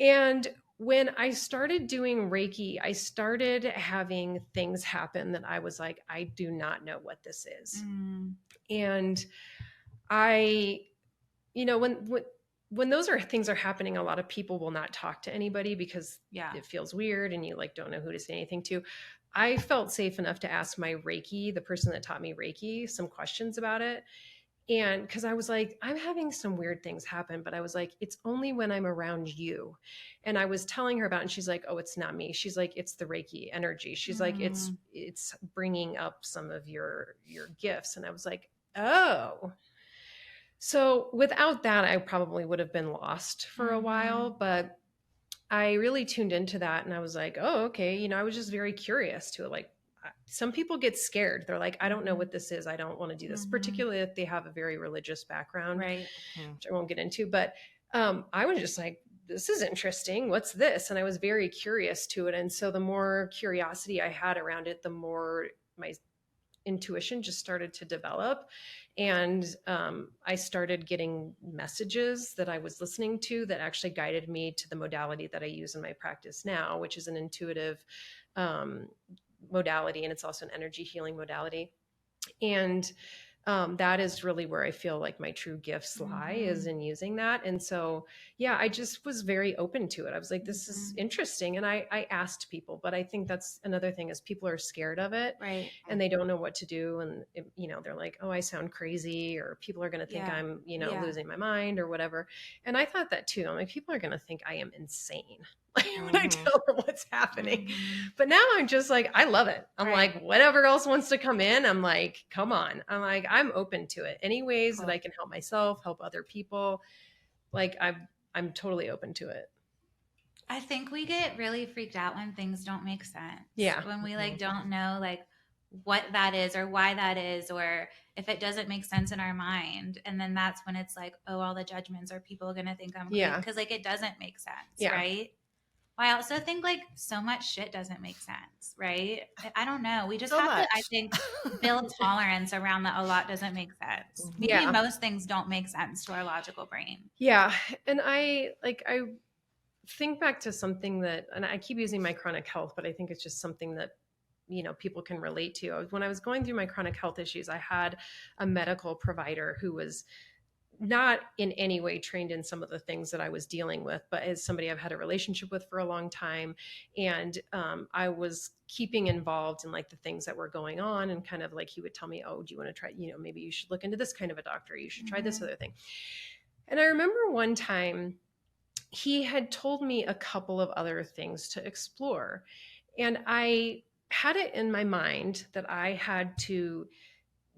And when I started doing Reiki, I started having things happen that I was like, I do not know what this is. Mm. And I, when those things are happening, a lot of people will not talk to anybody because Yeah. it feels weird and you like don't know who to say anything to. I felt safe enough to ask my Reiki, the person that taught me Reiki, some questions about it. And because I was like, I'm having some weird things happen, but I was like, it's only when I'm around you. And I was telling her about it, and she's like, oh, it's not me. She's like, it's the Reiki energy. She's like, Mm. it's bringing up some of your gifts. And I was like, oh. So without that, I probably would have been lost for a while, but I really tuned into that and I was like, oh, okay. I was just very curious to it. Like, some people get scared. They're like, I don't know what this is. I don't want to do this, particularly if they have a very religious background, Right. which I won't get into. But I was just like, this is interesting. What's this? And I was very curious to it. And so the more curiosity I had around it, the more my intuition just started to develop. And I started getting messages that I was listening to that actually guided me to the modality that I use in my practice now, which is an intuitive modality. And it's also an energy healing modality. And that is really where I feel like my true gifts lie, is in using that. And so, yeah, I just was very open to it. I was like, this is interesting. And I asked people, but I think that's another thing is people are scared of it, Right. and they don't know what to do. And, they're like, oh, I sound crazy, or people are going to think Yeah. I'm, Yeah. losing my mind or whatever. And I thought that too. I'm like, people are going to think I am insane when I tell them what's happening. But now I'm just like, I love it. I'm Right. like, whatever else wants to come in, I'm like, come on. I'm like, I'm open to it. Any ways that Cool. I can help myself, help other people, like I'm totally open to it. I think we get really freaked out when things don't make sense. Yeah. When we like don't know like what that is or why that is, or if it doesn't make sense in our mind. And then that's when it's like, oh, all the judgments, are people going to think I'm crazy? Yeah. Because like it doesn't make sense, Yeah. right? Well, I also think like so much shit doesn't make sense, right? I don't know. We just So have much. to, I think, build tolerance around that a lot doesn't make sense. Maybe Yeah. most things don't make sense to our logical brain. Yeah. And I think back to something that, and I keep using my chronic health, but I think it's just something that people can relate to. When I was going through my chronic health issues, I had a medical provider who was not in any way trained in some of the things that I was dealing with, but as somebody I've had a relationship with for a long time. And I was keeping involved in like the things that were going on, and kind of like he would tell me, oh, do you want to try, maybe you should look into this kind of a doctor. You should try this other thing. And I remember one time he had told me a couple of other things to explore. And I had it in my mind that I had to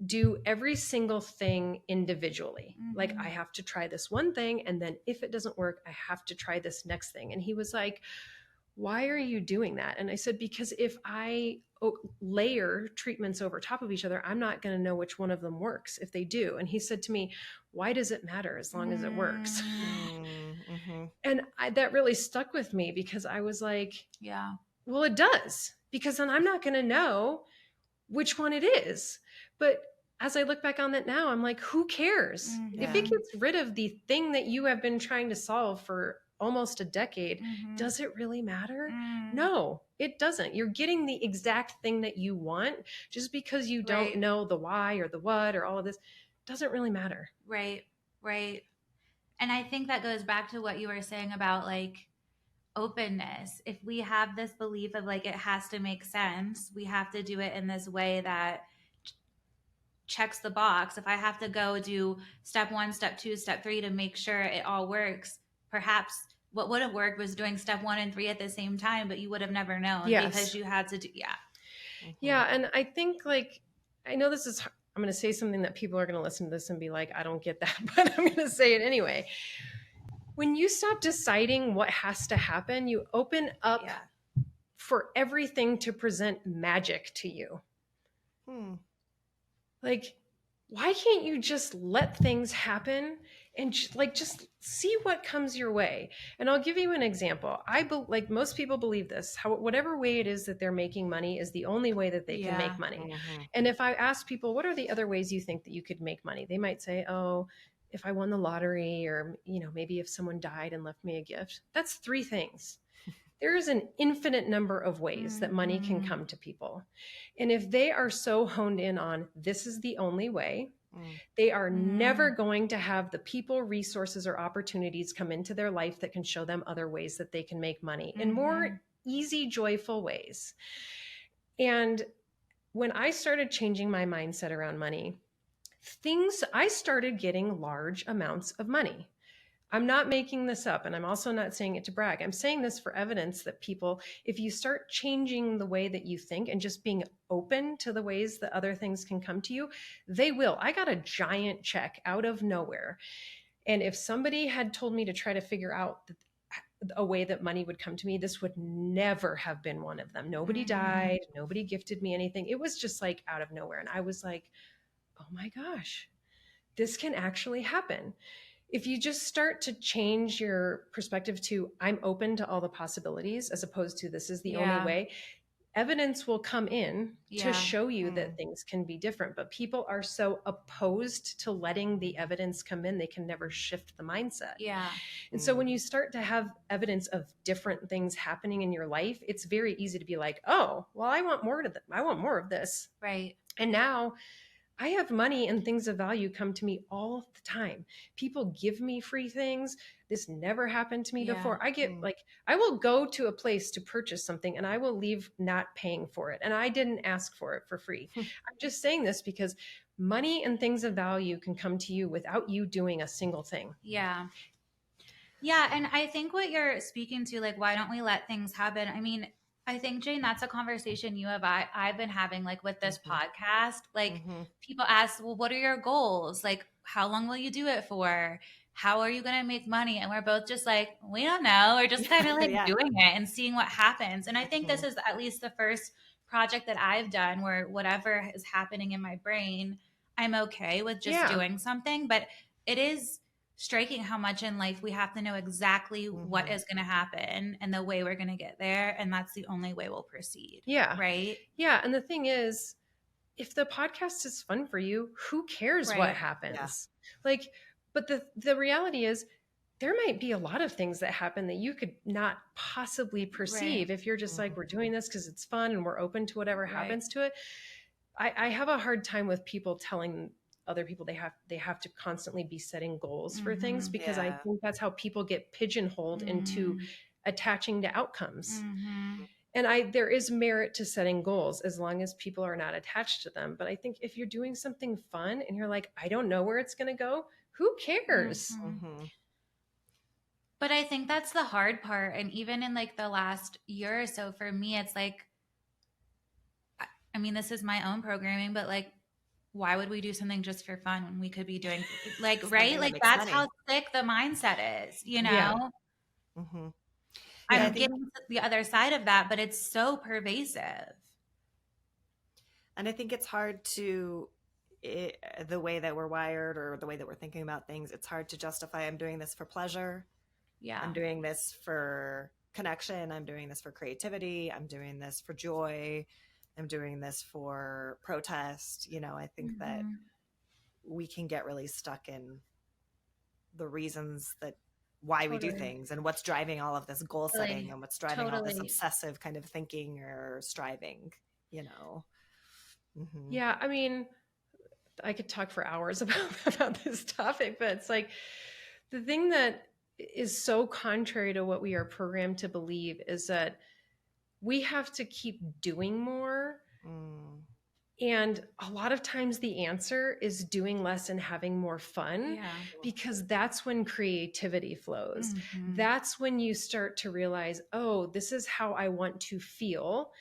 do every single thing individually. Like, I have to try this one thing, and then if it doesn't work, I have to try this next thing. And he was like, why are you doing that? And I said, because if I layer treatments over top of each other, I'm not going to know which one of them works if they do. And he said to me, why does it matter as long as it works? Mm-hmm. And that really stuck with me, because I was like, Yeah. well, it does, because then I'm not going to know which one it is. But as I look back on that now, I'm like, who cares? If it gets rid of the thing that you have been trying to solve for almost a decade, does it really matter? No, it doesn't. You're getting the exact thing that you want. Just because you don't know the why or the what or all of this doesn't really matter. Right. And I think that goes back to what you were saying about like openness. If we have this belief of like it has to make sense, we have to do it in this way that checks the box. If I have to go do step 1, step 2, step 3 to make sure it all works, perhaps what would have worked was doing step 1 and 3 at the same time, but you would have never known because you had to do. Yeah. And I think, like, I know this is, I'm going to say something that people are going to listen to this and be like, I don't get that, but I'm going to say it anyway. When you stop deciding what has to happen, you open up for everything to present magic to you. Like, why can't you just let things happen and just see what comes your way? And I'll give you an example. Like most people believe this, whatever way it is that they're making money is the only way that they can make money. And if I ask people, what are the other ways you think that you could make money? They might say, oh, if I won the lottery, or, maybe if someone died and left me a gift. That's 3 things. There is an infinite number of ways that money can come to people. And if they are so honed in on this is the only way, they are never going to have the people, resources, or opportunities come into their life that can show them other ways that they can make money in more easy, joyful ways. And when I started changing my mindset around money, I started getting large amounts of money. I'm not making this up, and I'm also not saying it to brag. I'm saying this for evidence that people, if you start changing the way that you think and just being open to the ways that other things can come to you, they will. I got a giant check out of nowhere. And if somebody had told me to try to figure out a way that money would come to me, this would never have been one of them. Nobody died. Nobody gifted me anything. It was just like out of nowhere. And I was like, oh my gosh, this can actually happen. If you just start to change your perspective to I'm open to all the possibilities, as opposed to this is the only way, evidence will come in to show you that things can be different. But people are so opposed to letting the evidence come in, they can never shift the mindset. And so when you start to have evidence of different things happening in your life, it's very easy to be like, oh, well, I want more of this. Right. And now I have money and things of value come to me all the time. People give me free things. This never happened to me before. I will go to a place to purchase something and I will leave not paying for it. And I didn't ask for it for free. I'm just saying this because money and things of value can come to you without you doing a single thing. Yeah. And I think what you're speaking to, like, why don't we let things happen? I mean, I think, Jane, that's a conversation I've been having, like, with this podcast. Like, people ask, well, what are your goals? Like, how long will you do it for? How are you going to make money? And we're both just like, we don't know. We're just kind of like doing it and seeing what happens. And I think this is at least the first project that I've done where whatever is happening in my brain, I'm okay with just doing something. But it is striking how much in life we have to know exactly what is going to happen and the way we're going to get there, and that's the only way we'll proceed. Right. And the thing is, if the podcast is fun for you, who cares what happens? Like, but the reality is there might be a lot of things that happen that you could not possibly perceive if you're just like, we're doing this because it's fun and we're open to whatever happens to it. I have a hard time with people telling other people they have to constantly be setting goals for things, because I think that's how people get pigeonholed into attaching to outcomes. And there is merit to setting goals as long as people are not attached to them. But I think if you're doing something fun and you're like, I don't know where it's going to go, who cares? But I think that's the hard part. And even in like the last year or so, for me, it's like, I mean, this is my own programming, but like, why would we do something just for fun when we could be doing like, right? Something that Like, makes that's how money. sick the mindset is, you Yeah, know? Hmm. Yeah, I I'm think, getting to the other side of that, but it's so pervasive. and I think it's hard to, the way that we're wired or the way that we're thinking about things, it's hard to justify I'm doing this for pleasure. Yeah. I'm doing this for connection. I'm doing this for creativity. I'm doing this for joy. I'm doing this for protest. I think that Mhm. we can get really stuck in the reasons that why we do Totally. things and what's driving all of this goal setting Totally. and what's driving all this Totally. obsessive kind of thinking or striving, you know. Hmm. yeah. I mean, I could talk for hours about this topic, but it's like the thing that is so contrary to what we are programmed to believe is that we have to keep doing more. Mm. And a lot of times the answer is doing less and having more fun, Yeah. because that's when creativity flows. Mhm. That's when you start to realize, oh, this is how I want to feel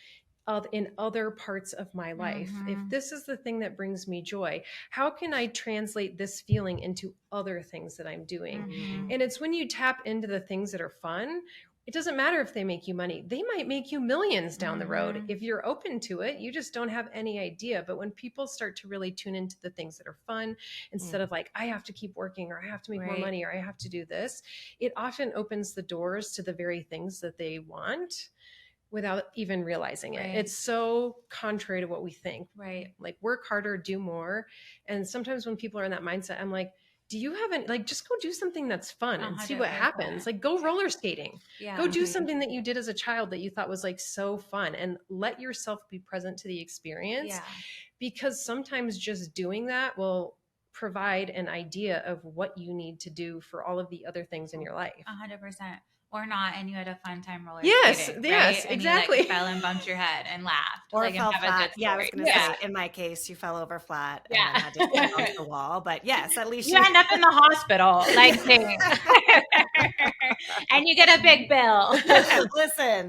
in other parts of my life. If Mhm. this is the thing that brings me joy, how can I translate this feeling into other things that I'm doing? Mhm. And it's when you tap into the things that are fun. It doesn't matter if they make you money. They might make you millions down the road. Mhm. If you're open to it, you just don't have any idea. But when people start to really tune into the things that are fun, instead Mm. of like, I have to keep working or I have to make more Right. money or I have to do this, it often opens the doors to the very things that they want without even realizing it. Right. It's so contrary to what we think. Right. Like, work harder, do more. And sometimes when people are in that mindset, I'm like, do you have any, like, just go do something that's fun and see what happens. 100%. Like, go roller skating. Go Yeah. do Mhm. something that you did as a child that you thought was like so fun, and let yourself be present to the experience, Yeah. because sometimes just doing that will provide an idea of what you need to do for all of the other things in your life. 100%. Or not, and you had a fun time roller Yes, skating, right? yes, And you like exactly. fell and bumped your head and laughed, Or like, and fell have a good flat. Yeah, I was story. going to Yeah. say, in my case, you fell over flat and then Yeah. had to stand on the wall. But yes, at least You you. end up in the hospital, like, dang. And you get a big bill. Listen,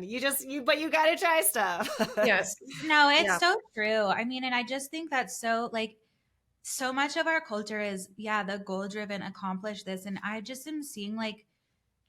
but you got to try stuff. Yes. No, it's Yeah. so true. I mean, and I just think that's so, like, so much of our culture is, yeah, the goal driven, accomplish this. And I just am seeing, like,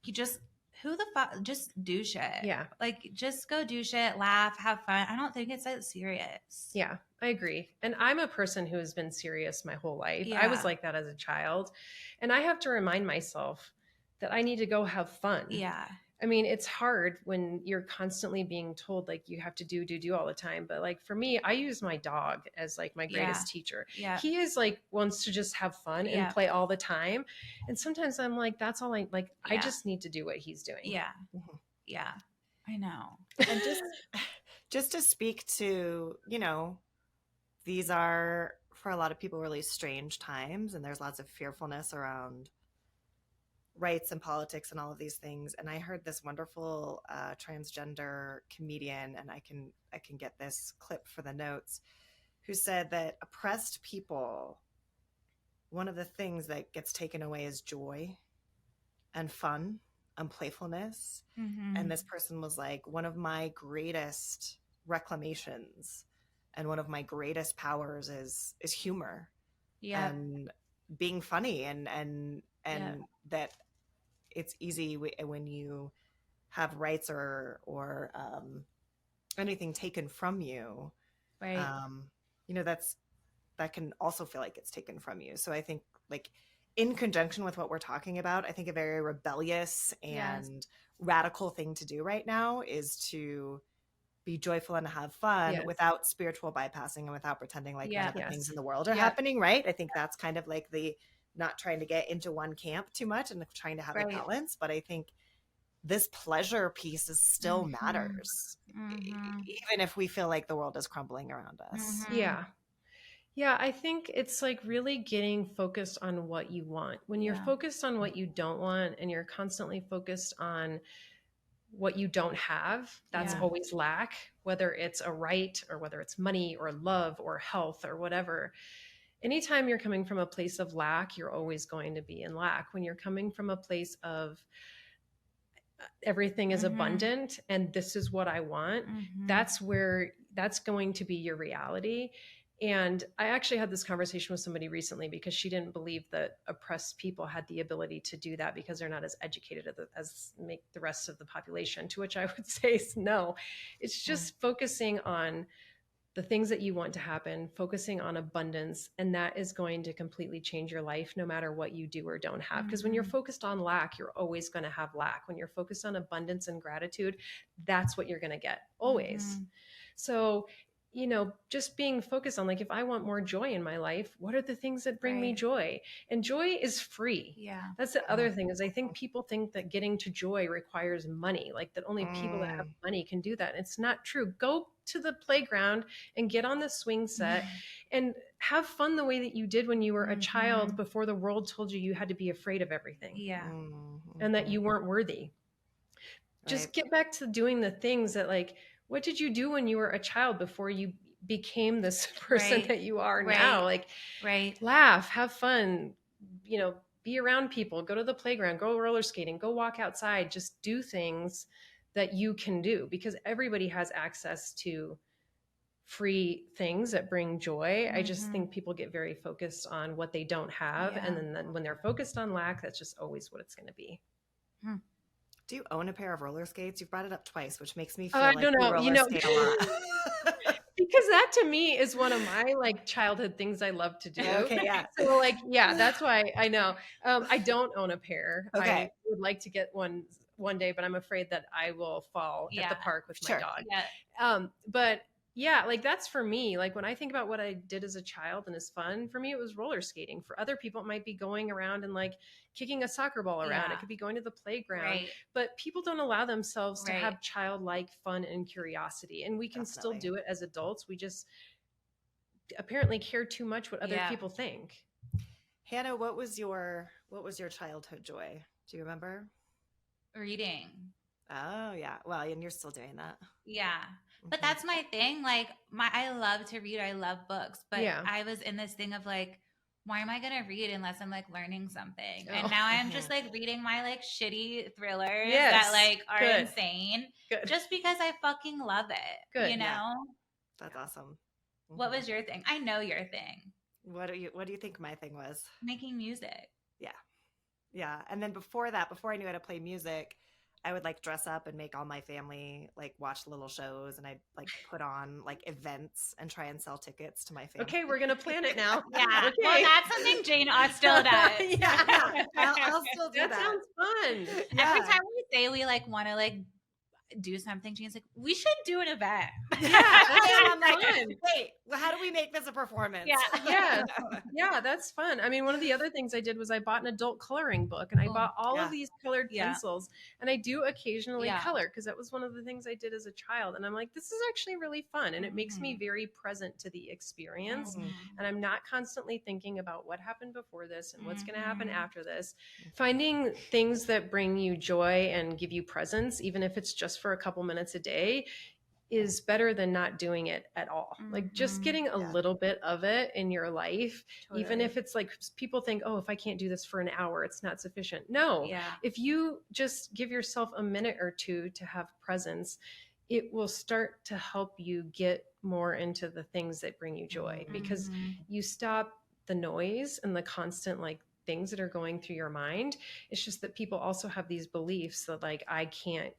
you just, who the fuck, just do shit. Yeah. Like, just go do shit, laugh, have fun. I don't think it's that serious. Yeah, I agree. And I'm a person who has been serious my whole life. I was Yeah. like that as a child. And I have to remind myself that I need to go have fun. Yeah. I mean, it's hard when you're constantly being told like you have to do all the time. But like for me, I use my dog as like my Yeah. greatest teacher. Yeah. He is like wants to just have fun and Yeah. play all the time. And sometimes I'm like, that's all I like. I Yeah. just need to do what he's doing. Yeah. Mhm. Yeah. I know. And just to speak to, these are for a lot of people really strange times, and there's lots of fearfulness around rights and politics and all of these things. And I heard this wonderful transgender comedian, and I can get this clip for the notes, who said that oppressed people, one of the things that gets taken away is joy and fun and playfulness. Mm-hmm. And this person was like, one of my greatest reclamations and one of my greatest powers is humor Yeah. and being funny, and Yeah. that it's easy when you have rights or anything taken from you, Right. that can also feel like it's taken from you. So I think, like, in conjunction with what we're talking about, I think a very rebellious Yes. and radical thing to do right now is to be joyful and have fun Yes. without spiritual bypassing and without pretending like none of the Yes. things in the world are Yeah. happening, right? I think that's kind of like the not trying to get into one camp too much and trying to have a Right. balance. But I think this pleasure piece is still Mhm. matters, Mhm. even if we feel like the world is crumbling around us. Mhm. Yeah. Yeah, I think it's like really getting focused on what you want. When you're Yeah. focused on what you don't want and you're constantly focused on what you don't have, that's Yeah. always lack, whether it's a right or whether it's money or love or health or whatever. Anytime you're coming from a place of lack, you're always going to be in lack. When you're coming from a place of everything is Mm-hmm. abundant and this is what I want, Mm-hmm. that's going to be your reality. And I actually had this conversation with somebody recently because she didn't believe that oppressed people had the ability to do that because they're not as educated as make the rest of the population, to which I would say is no. It's just focusing on the things that you want to happen, focusing on abundance, and that is going to completely change your life no matter what you do or don't have. Because when you're focused on lack, you're always going to have lack. When you're focused on abundance and gratitude, that's what you're going to get always. So, just being focused on, like, if I want more joy in my life, what are the things that bring me joy? And joy is free. Yeah. That's the other thing, is I think people think that getting to joy requires money, like that only people that have money can do that. It's not true. Go to the playground and get on the swing set and have fun the way that you did when you were a child, before the world told you you had to be afraid of everything Yeah. and that you weren't worthy. Just get back to doing the things that, like, what did you do when you were a child before you became this person that you are now? Like, laugh, have fun, be around people, go to the playground, go roller skating, go walk outside, just do things that you can do, because everybody has access to free things that bring joy. I just think people get very focused on what they don't have. And then when they're focused on lack, that's just always what it's going to be. Do you own a pair of roller skates? You've brought it up twice, which makes me Oh, feel I like don't you know. roller skate a lot. Because that to me is one of my, like, childhood things I love to do. Okay, yeah. So, like, yeah, that's why I know. I don't own a pair. Okay. I would like to get one day, but I'm afraid that I will fall at the park with my dog. But yeah, like, that's for me. Like, when I think about what I did as a child and is fun, for me, it was roller skating. For other people, it might be going around and, like, kicking a soccer ball around. It could be going to the playground. But people don't allow themselves to have childlike fun and curiosity. And we can still do it as adults. We just apparently care too much what other people think. Hannah, what was your childhood joy? Do you remember? Reading. Oh yeah. Well, and you're still doing that. Yeah. But that's my thing. Like, I love to read. I love books. But I was in this thing of, like, why am I going to read unless I'm, like, learning something? And now I'm just, like, reading my, like, shitty thrillers that, like, are insane. Just because I fucking love it. You know? Yeah. That's awesome. What was your thing? I know your thing. What do you think my thing was? Making music. Yeah. Yeah. And then before that, before I knew how to play music, I would, like, dress up and make all my family, like, watch little shows, and I'd, like, put on, like, events and try and sell tickets to my family. Okay, we're gonna plan it now. Yeah. Okay. Well, that's something Jane still does. Yeah. I'll still do that. That sounds fun. Yeah. Every time we say we, like, want to, like, do something, Jane's like, we should do an event. Yeah. And I'm like, wait, well, how do we make this a performance? Yeah, that's fun. I mean, one of the other things I did was I bought an adult coloring book, and I bought all of these colored pencils, and I do occasionally color, because that was one of the things I did as a child. And I'm like, this is actually really fun, and it makes me very present to the experience. And I'm not constantly thinking about what happened before this and what's going to happen after this. Finding things that bring you joy and give you presence, even if it's just for a couple minutes a day, is better than not doing it at all. Like, just getting a little bit of it in your life, even if it's, like, people think, oh, if I can't do this for an hour, it's not sufficient. No, if you just give yourself a minute or two to have presence, it will start to help you get more into the things that bring you joy, because you stop the noise and the constant, like, things that are going through your mind. It's just that people also have these beliefs that, like, I can't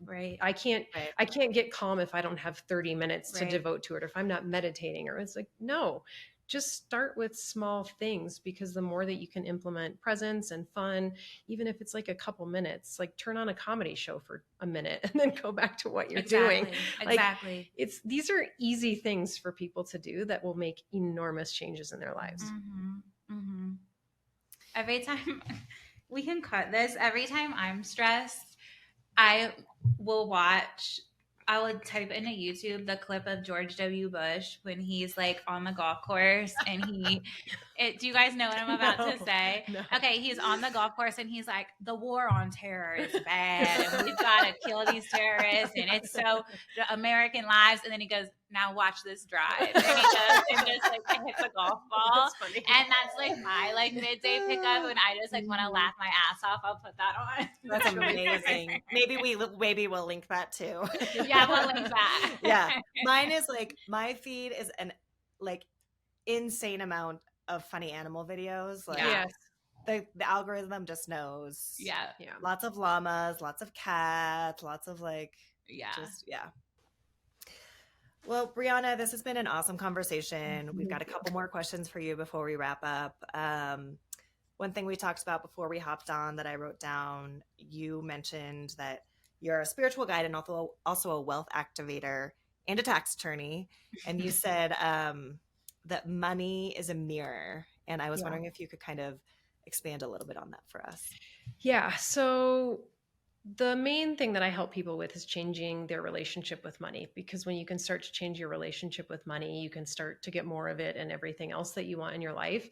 get calm if I don't have 30 minutes to devote to it, or if I'm not meditating, or it's like, no, just start with small things, because the more that you can implement presence and fun, even if it's like a couple minutes, like, turn on a comedy show for a minute and then go back to what you're doing. Exactly. These are easy things for people to do that will make enormous changes in their lives. Every time we can cut this, every time I'm stressed, I would type into YouTube the clip of George W. Bush when he's, like, on the golf course and he Do you guys know what I'm about to say? No. Okay, he's on the golf course and he's like, the war on terror is bad and we've got to kill these terrorists and it's so American lives. And then he goes, now watch this drive. And he goes and just like hits a golf ball. That's funny. And that's like my like midday pickup. And I just like want to laugh my ass off. I'll put that on. That's amazing. Maybe we'll link that too. Yeah, we'll link that. Yeah. Mine is like, my feed is an like insane amount of funny animal videos. Like Yes. the algorithm just knows. Yeah. Yeah. Lots of llamas, lots of cats, lots of like, Yeah. just, yeah. Well, Briana, this has been an awesome conversation. We've got a couple more questions for you before we wrap up. One thing we talked about before we hopped on that I wrote down, you mentioned that you're a spiritual guide and also a wealth activator and a tax attorney. And you said that money is a mirror. And I was wondering if you could kind of expand a little bit on that for us. Yeah. So the main thing that I help people with is changing their relationship with money, because when you can start to change your relationship with money, you can start to get more of it and everything else that you want in your life.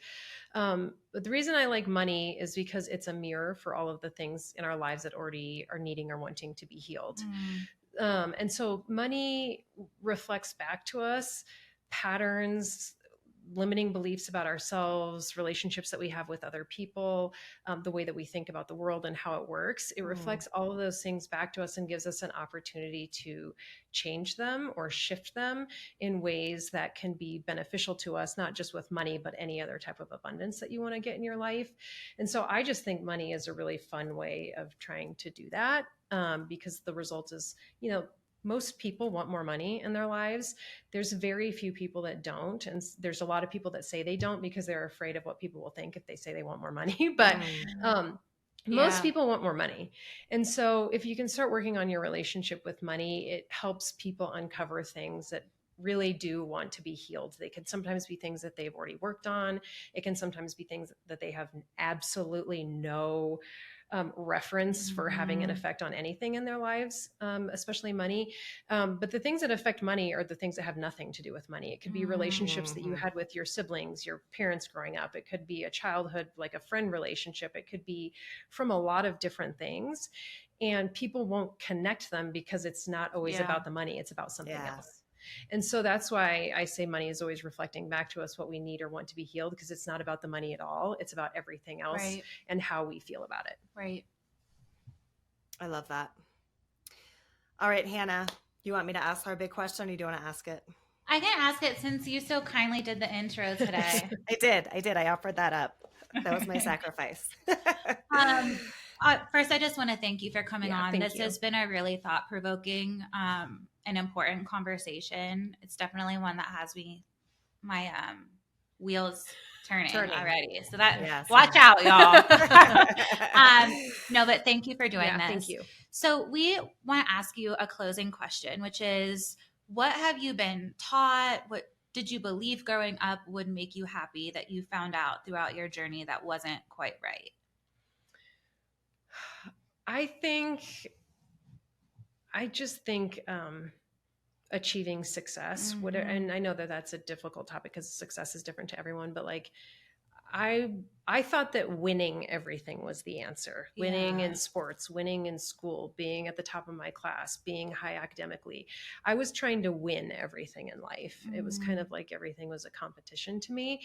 But the reason I like money is because it's a mirror for all of the things in our lives that already are needing or wanting to be healed. And so money reflects back to us patterns, limiting beliefs about ourselves, relationships that we have with other people, the way that we think about the world and how it works. It reflects all of those things back to us and gives us an opportunity to change them or shift them in ways that can be beneficial to us, not just with money, but any other type of abundance that you want to get in your life. And so I just think money is a really fun way of trying to do that, because the result is, most people want more money in their lives. There's very few people that don't. And there's a lot of people that say they don't because they're afraid of what people will think if they say they want more money. But most people want more money. And so if you can start working on your relationship with money, it helps people uncover things that really do want to be healed. They can sometimes be things that they've already worked on. It can sometimes be things that they have absolutely no reference for having an effect on anything in their lives, especially money. But the things that affect money are the things that have nothing to do with money. It could be relationships that you had with your siblings, your parents growing up. It could be a childhood, like a friend relationship. It could be from a lot of different things. And people won't connect them because it's not always about the money. It's about something else. And so that's why I say money is always reflecting back to us what we need or want to be healed, because it's not about the money at all. It's about everything else and how we feel about it. Right. I love that. All right, Hannah, you want me to ask our big question, or do you want to ask it? I can ask it since you so kindly did the intro today. I did. I offered that up. That was my sacrifice. First, I just want to thank you for coming on. This has been a really thought-provoking and important conversation. It's definitely one that has my wheels turning already. So that watch out, y'all. No, but thank you for doing this. Thank you. So we want to ask you a closing question, which is, what have you been taught? What did you believe growing up would make you happy that you found out throughout your journey that wasn't quite right? I just think achieving success, and I know that that's a difficult topic because success is different to everyone, but like I thought that winning everything was the answer. Winning in sports, winning in school, being at the top of my class, being high academically. I was trying to win everything in life. It was kind of like everything was a competition to me.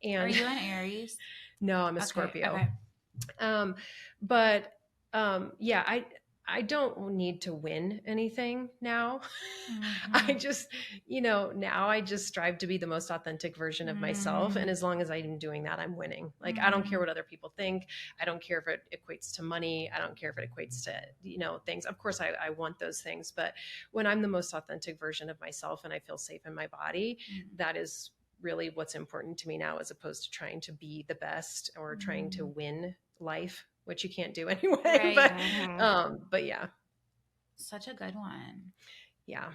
And are you an Aries? No, I'm a Scorpio. Okay. I don't need to win anything now. I just, now I just strive to be the most authentic version of myself. And as long as I'm doing that, I'm winning. Like, I don't care what other people think. I don't care if it equates to money. I don't care if it equates to, things. Of course, I want those things. But when I'm the most authentic version of myself and I feel safe in my body, that is really what's important to me now, as opposed to trying to be the best or trying to win life, which you can't do anyway. Right. But yeah. Such a good one. Yeah.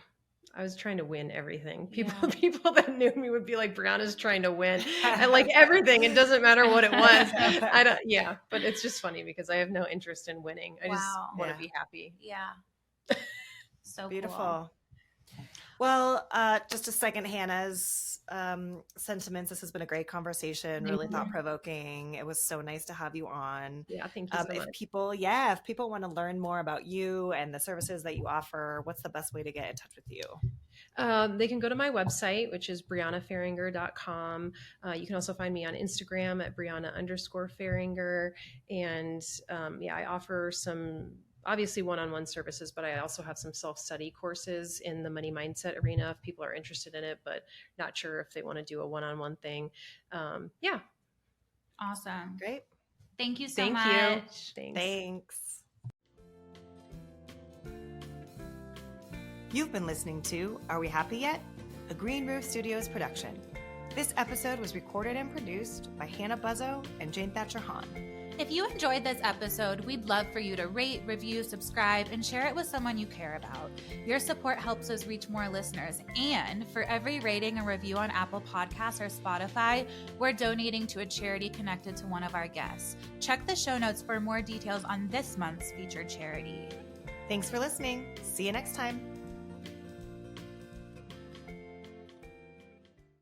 I was trying to win everything. People that knew me would be like, Brianna's trying to win. And like everything, it doesn't matter what it was. But it's just funny because I have no interest in winning. I just want to be happy. Yeah. So beautiful. Cool. Well, just to second Hannah's sentiments, this has been a great conversation, Thank really you. thought provoking. It was so nice to have you on. Yeah, thank you so If much. people want to learn more about you and the services that you offer, what's the best way to get in touch with you? They can go to my website, which is brianafehringer.com. You can also find me on Instagram at Briana_Fehringer. And yeah, I offer some obviously one-on-one services, but I also have some self-study courses in the money mindset arena if people are interested in it, but not sure if they want to do a one-on-one thing. Yeah. Awesome. Great. Thank you so Thank you. much. Thanks. Thanks. You've been listening to Are We Happy Yet? A Green Roof Studios production. This episode was recorded and produced by Hannah Buzzo and Jane Thatcher Hahn. If you enjoyed this episode, we'd love for you to rate, review, subscribe, and share it with someone you care about. Your support helps us reach more listeners. And for every rating and review on Apple Podcasts or Spotify, we're donating to a charity connected to one of our guests. Check the show notes for more details on this month's featured charity. Thanks for listening. See you next time.